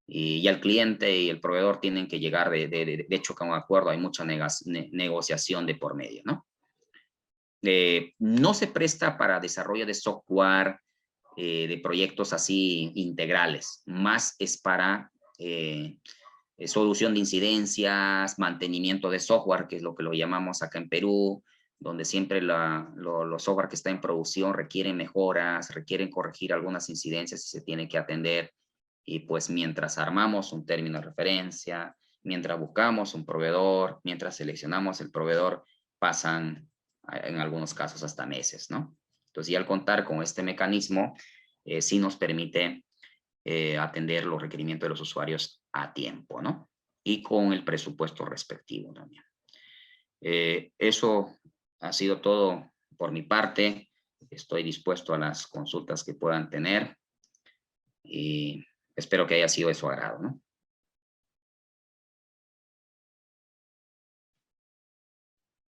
A: y ya el cliente y el proveedor tienen que llegar de hecho con un acuerdo, hay mucha negociación de por medio, ¿no? No se presta para desarrollo de software, de proyectos así integrales, más es para solución de incidencias, mantenimiento de software, que es lo que lo llamamos acá en Perú, donde siempre los software que está en producción requieren mejoras, requieren corregir algunas incidencias y se tiene que atender. Y pues mientras armamos un término de referencia, mientras buscamos un proveedor, mientras seleccionamos el proveedor, pasan en algunos casos hasta meses, ¿no? Entonces, ya al contar con este mecanismo, sí nos permite atender los requerimientos de los usuarios a tiempo, ¿no? Y con el presupuesto respectivo también. Eso ha sido todo por mi parte. Estoy dispuesto a las consultas que puedan tener y espero que haya sido de su agrado, ¿no?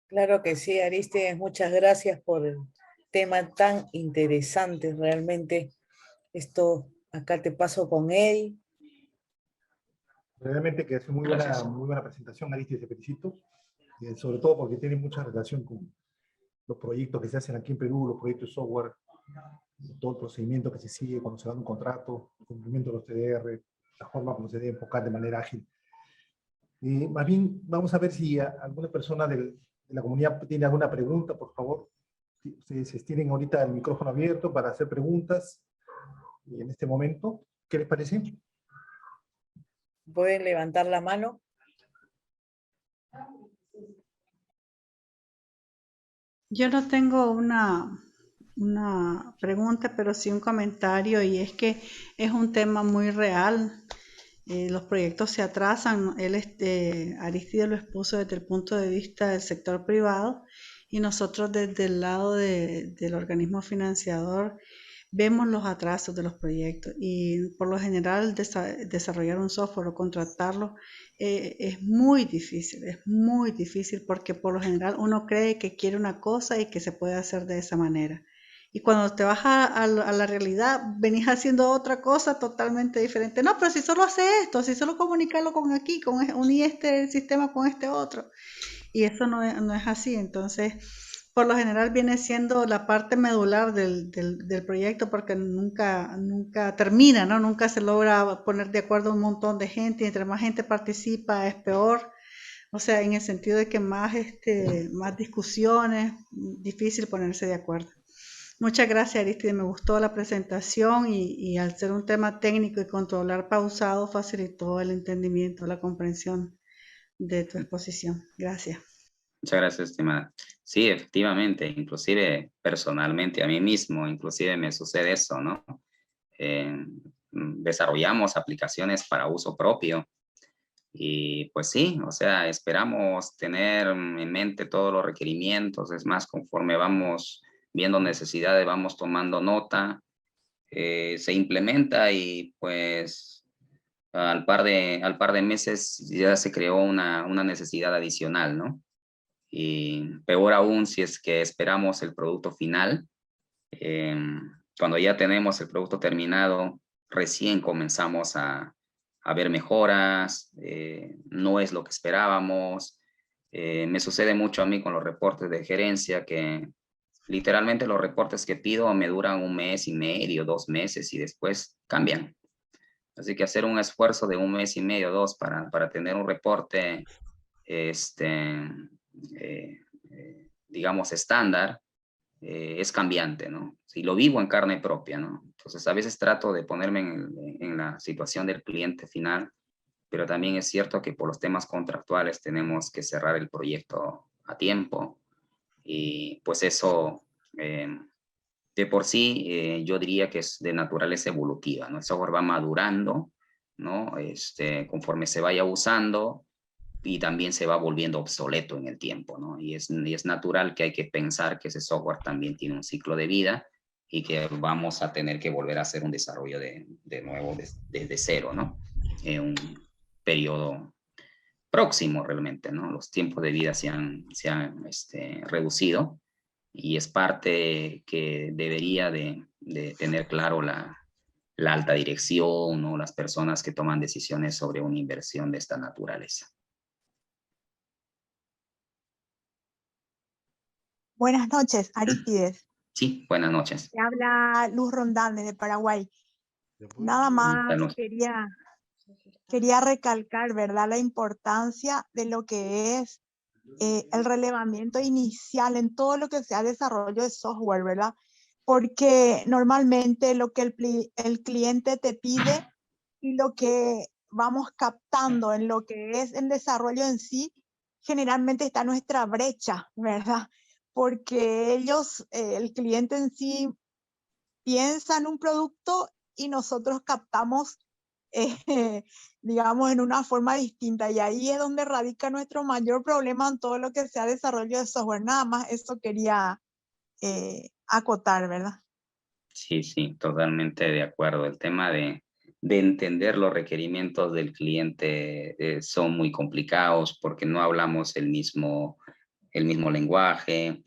B: Claro que sí, Aristides, muchas gracias por el tema tan interesante realmente. Esto acá te paso con Eddie.
C: Realmente que es
A: Gracias.
C: muy buena presentación, Aristides, te felicito, sobre todo porque tiene mucha relación con los proyectos que se hacen aquí en Perú, los proyectos de software, todo el procedimiento que se sigue cuando se da un contrato, el cumplimiento de los TDR, la forma como se debe enfocar de manera ágil. Más bien, vamos a ver si alguna persona de la comunidad tiene alguna pregunta, por favor. Ustedes tienen ahorita el micrófono abierto para hacer preguntas en este momento. ¿Qué les parece?
B: Pueden levantar la mano.
D: Yo no tengo una pregunta, pero sí un comentario, y es que es un tema muy real. Los proyectos se atrasan. Aristides lo expuso desde el punto de vista del sector privado, y nosotros desde el lado del organismo financiador vemos los atrasos de los proyectos, y por lo general desarrollar un software o contratarlo es muy difícil porque por lo general uno cree que quiere una cosa y que se puede hacer de esa manera. Y cuando te vas a la realidad, venís haciendo otra cosa totalmente diferente. No, pero si solo hace esto, si solo comunicarlo con aquí, unir este sistema con este otro. Y eso no es así. Entonces, por lo general viene siendo la parte medular del proyecto, porque nunca termina, ¿no? Nunca se logra poner de acuerdo un montón de gente, y entre más gente participa es peor. O sea, en el sentido de que más discusiones, difícil ponerse de acuerdo. Muchas gracias, Aristide. Me gustó la presentación y al ser un tema técnico y controlar pausado facilitó el entendimiento, la comprensión de tu exposición. Gracias.
A: Muchas gracias, estimada. Sí, efectivamente, inclusive personalmente a mí mismo, inclusive me sucede eso, ¿no? Desarrollamos aplicaciones para uso propio y pues sí, o sea, esperamos tener en mente todos los requerimientos, es más, conforme vamos viendo necesidades, vamos tomando nota, se implementa y pues al par de meses ya se creó una necesidad adicional, ¿no? Y peor aún si es que esperamos el producto final. Cuando ya tenemos el producto terminado, recién comenzamos a ver mejoras, no es lo que esperábamos. Me sucede mucho a mí con los reportes de gerencia que literalmente los reportes que pido me duran 1 mes y medio, 2 meses y después cambian. Así que hacer un esfuerzo de 1 mes y medio, 2 para tener un reporte digamos, estándar, es cambiante, ¿no? Si lo vivo en carne propia, ¿no? Entonces, a veces trato de ponerme en la situación del cliente final, pero también es cierto que por los temas contractuales tenemos que cerrar el proyecto a tiempo y pues eso, de por sí, yo diría que es de naturaleza evolutiva, ¿no? El software va madurando, ¿no? Conforme se vaya usando, y también se va volviendo obsoleto en el tiempo, ¿no? Y es natural que hay que pensar que ese software también tiene un ciclo de vida y que vamos a tener que volver a hacer un desarrollo de nuevo desde cero, ¿no? En un periodo próximo realmente, ¿no? Los tiempos de vida se han reducido y es parte que debería de tener claro la alta dirección o las personas que toman decisiones sobre una inversión de esta naturaleza.
E: Buenas noches, Arístides.
A: Sí, buenas noches.
E: Te habla Luz Rondán desde Paraguay. Nada más quería recalcar, ¿verdad?, la importancia de lo que es el relevamiento inicial en todo lo que sea desarrollo de software, ¿verdad? Porque normalmente lo que el cliente te pide y lo que vamos captando en lo que es el desarrollo en sí, generalmente está nuestra brecha, ¿verdad? Porque ellos, el cliente en sí, piensa en un producto y nosotros captamos, digamos, en una forma distinta. Y ahí es donde radica nuestro mayor problema en todo lo que sea desarrollo de software. Nada más eso quería acotar, ¿verdad?
A: Sí, sí, totalmente de acuerdo. El tema de entender los requerimientos del cliente son muy complicados porque no hablamos el mismo lenguaje.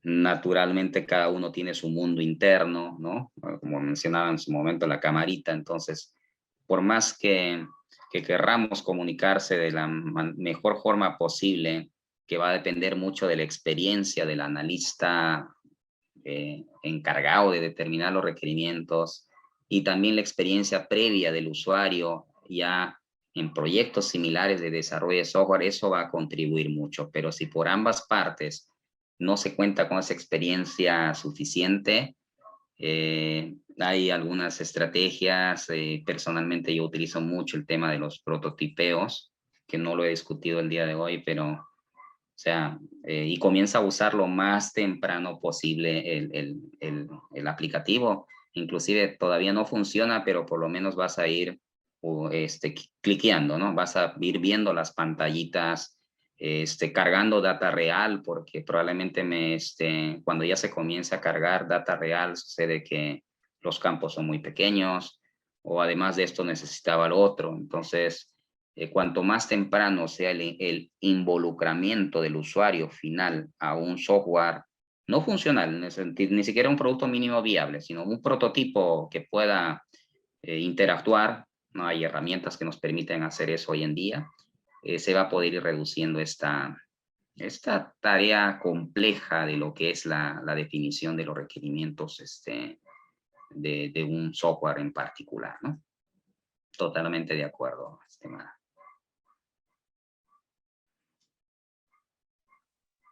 A: Naturalmente cada uno tiene su mundo interno, ¿no? Como mencionaba en su momento la camarita, entonces, por más que querramos comunicarse de la mejor forma posible, que va a depender mucho de la experiencia del analista encargado de determinar los requerimientos y también la experiencia previa del usuario ya en proyectos similares de desarrollo de software, eso va a contribuir mucho, pero si por ambas partes no se cuenta con esa experiencia suficiente, hay algunas estrategias, personalmente yo utilizo mucho el tema de los prototipeos, que no lo he discutido el día de hoy, pero o sea, y comienza a usar lo más temprano posible el aplicativo. Inclusive todavía no funciona, pero por lo menos vas a ir cliqueando, ¿no? Vas a ir viendo las pantallitas, cargando data real, porque probablemente cuando ya se comienza a cargar data real, sucede que los campos son muy pequeños, o además de esto necesitaba lo otro. Entonces, cuanto más temprano sea el involucramiento del usuario final a un software no funcional, ni siquiera un producto mínimo viable, sino un prototipo que pueda interactuar, ¿no? Hay herramientas que nos permiten hacer eso hoy en día, se va a poder ir reduciendo esta tarea compleja de lo que es la definición de los requerimientos de un software en particular, ¿no? Totalmente de acuerdo, estimada.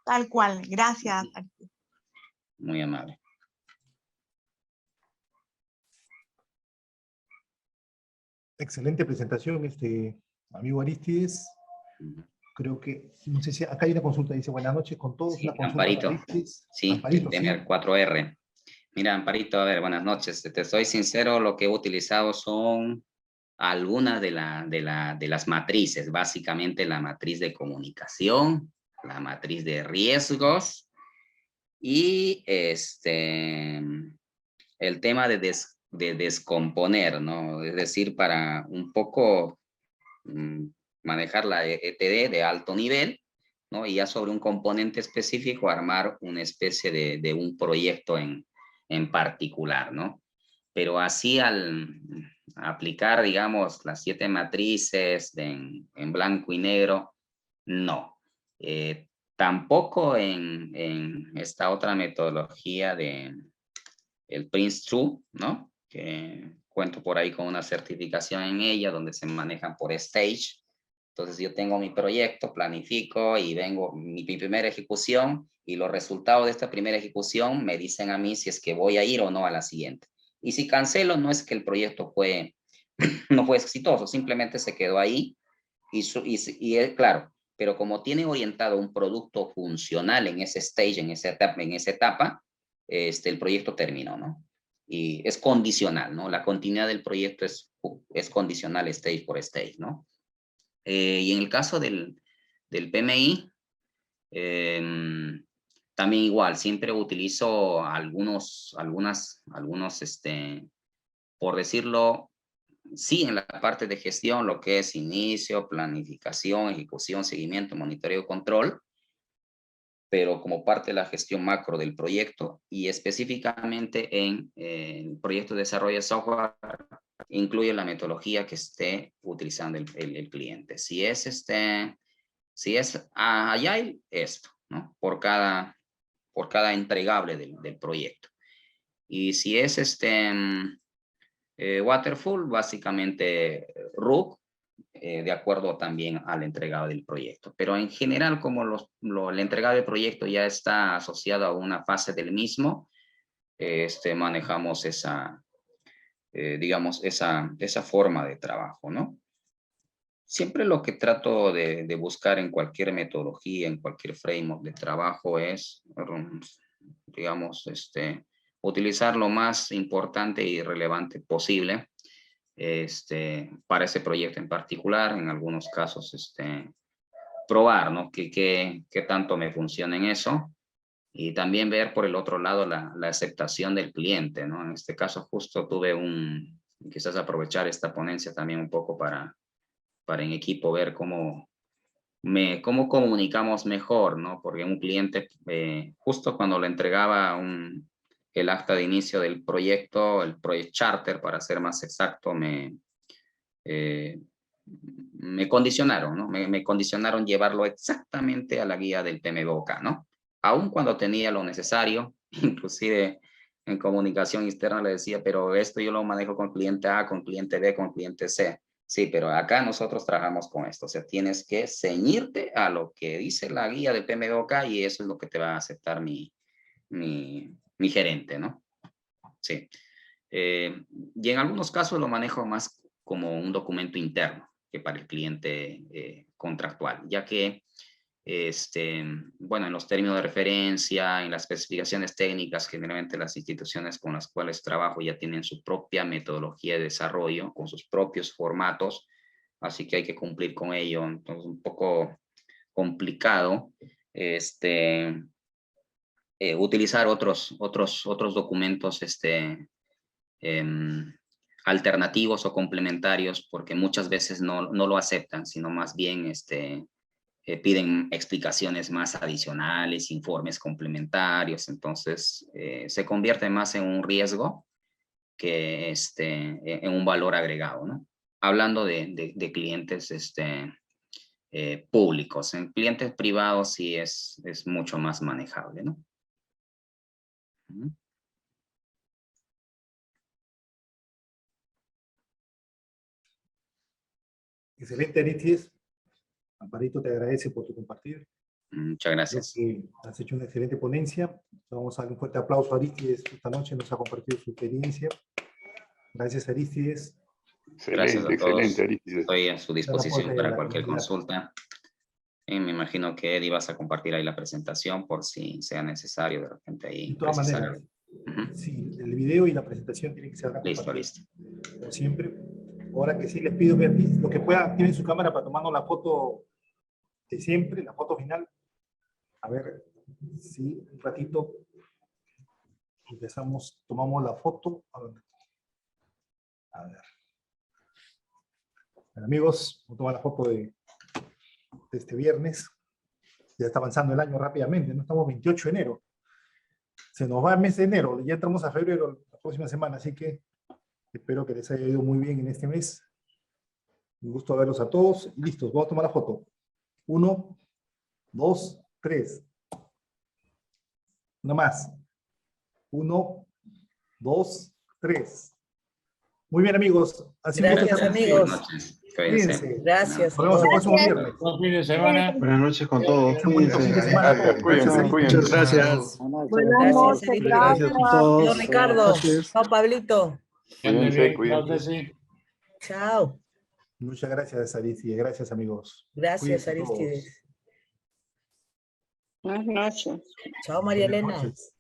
E: Tal cual, gracias.
A: Muy amable.
C: Excelente presentación, amigo Aristides. Creo que, no sé si acá hay una consulta, dice buenas noches con todos,
A: Sí,
C: una consulta
A: Amparito.
C: para Aristides.
A: Sí,
C: Amparito,
A: el tema
C: sí.
A: 4R. Mira, Amparito, a ver, buenas noches. Te soy sincero, lo que he utilizado son algunas de las matrices, básicamente la matriz de comunicación, la matriz de riesgos y el tema de descomponer, ¿no? Es decir, para un poco manejar la ETD de alto nivel, ¿no? Y ya sobre un componente específico armar una especie de un proyecto en particular, ¿no? Pero así al aplicar, digamos, las 7 matrices en blanco y negro, no. Tampoco en esta otra metodología de el Prince2, ¿no? Que cuento por ahí con una certificación en ella, donde se manejan por stage. Entonces yo tengo mi proyecto, planifico y vengo mi primera ejecución y los resultados de esta primera ejecución me dicen a mí si es que voy a ir o no a la siguiente. Y si cancelo, no es que el proyecto no fue exitoso, simplemente se quedó ahí y claro, pero como tiene orientado un producto funcional en ese stage, en esa etapa, el proyecto terminó, ¿no? Y es condicional, ¿no? La continuidad del proyecto es condicional stage por stage, ¿no? Y en el caso del PMI, también igual, siempre utilizo algunos, por decirlo, sí, en la parte de gestión, lo que es inicio, planificación, ejecución, seguimiento, monitoreo, control, pero como parte de la gestión macro del proyecto y específicamente en el proyecto de desarrollo de software, incluye la metodología que esté utilizando el cliente. Si es Agile, esto, ¿no? Por cada entregable del proyecto. Y si es Waterfall, básicamente RUC, de acuerdo también al entregado del proyecto. Pero en general, como el entregado del proyecto ya está asociado a una fase del mismo, manejamos digamos, esa forma de trabajo, ¿no? Siempre lo que trato de buscar en cualquier metodología, en cualquier framework de trabajo es, digamos, utilizar lo más importante y relevante posible para ese proyecto en particular. En algunos casos, probar, ¿no? ¿Qué tanto me funciona en eso? Y también ver por el otro lado la aceptación del cliente, ¿no? En este caso justo tuve quizás aprovechar esta ponencia también un poco para en equipo ver cómo comunicamos mejor, ¿no? Porque un cliente, justo cuando le entregaba el acta de inicio del proyecto, el Project Charter, para ser más exacto, me condicionaron, ¿no? Me condicionaron llevarlo exactamente a la guía del PMBOK, ¿no? Aun cuando tenía lo necesario, inclusive en comunicación externa le decía, pero esto yo lo manejo con cliente A, con cliente B, con cliente C. Sí, pero acá nosotros trabajamos con esto. O sea, tienes que ceñirte a lo que dice la guía del PMBOK y eso es lo que te va a aceptar mi gerente, ¿no? Sí. Y en algunos casos lo manejo más como un documento interno que para el cliente contractual, ya que bueno, en los términos de referencia, en las especificaciones técnicas, generalmente las instituciones con las cuales trabajo ya tienen su propia metodología de desarrollo, con sus propios formatos, así que hay que cumplir con ello. Entonces, un poco complicado utilizar otros documentos alternativos o complementarios, porque muchas veces no lo aceptan, sino más bien piden explicaciones más adicionales, informes complementarios, entonces se convierte más en un riesgo que en un valor agregado, ¿no? Hablando de clientes públicos, en clientes privados sí es mucho más manejable, ¿no?
C: Excelente, Aristides. Amparito te agradece por tu compartir.
A: Muchas gracias.
C: Creo que has hecho una excelente ponencia. Vamos a darle un fuerte aplauso a Aristides. Esta noche nos ha compartido su experiencia. Gracias, Aristides.
A: Gracias a todos.
F: Excelente, Aristides.
A: Estoy a su disposición
C: aporte de
A: para
C: la
A: cualquier
C: comunidad.
A: consulta. Y me imagino que Eddie vas a compartir ahí la presentación por si sea necesario de repente ahí.
C: De todas
A: precisar
C: maneras,
A: algo. Ujú.
C: sí, el video y la presentación tienen que ser
A: Listo,
C: compartidos,
A: listo.
C: como siempre. Ahora que sí les pido, Beatriz, lo que pueda, activen su cámara para tomarnos la foto de siempre, la foto final. A ver, sí, un ratito. Empezamos, tomamos la foto. A ver. Bueno, amigos, vamos a tomar la foto de este viernes. Ya está avanzando el año rápidamente, no estamos 28 de enero. Se nos va el mes de enero, ya entramos a febrero la próxima semana, así que espero que les haya ido muy bien en este mes. Un gusto verlos a todos. Y listos, vamos a tomar la foto. 1, 2, 3. Una más. 1, 2, 3. Muy bien, amigos. Así
B: Gracias,
C: muchas
B: amigos.
A: Buenas noches. Cuídense.
C: Cuídense.
B: Gracias.
C: Nos vemos el próximo
E: Gracias.
C: viernes.
G: Buen fin de semana.
H: Buenas noches con todos.
C: Un bonito fin de semana.
F: Gracias, cuídense,
C: Gracias.
F: cuídense.
H: Muchas gracias.
E: Buenas
B: Gracias,
E: noches,
B: Aristides.
H: Gracias a todos.
B: Chao, Ricardo.
H: Buenas noches.
B: Chao, Pablito.
G: Que anden
F: Cuídense,
G: bien.
F: cuídense.
G: Chao, Ceci.
B: Chao.
C: Muchas gracias, Aristides. Gracias, amigos.
B: Gracias,
C: Cuídense todos.
B: Aristides.
I: Buenas noches.
B: Chao, María
C: Buenas
B: Elena.
C: noches.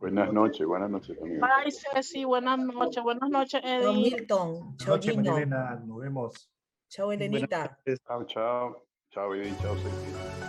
F: Buenas noches, amigos.
I: Bye, Ceci. Buenas noches,
B: Chao,
I: Eddie.
B: Milton.
C: Buenas
B: Chao,
C: noches, María
B: Gino.
C: Elena. Nos vemos.
B: Chao, Elenita.
F: Chao, chao. Chao, Eddie. Chao, Ceci.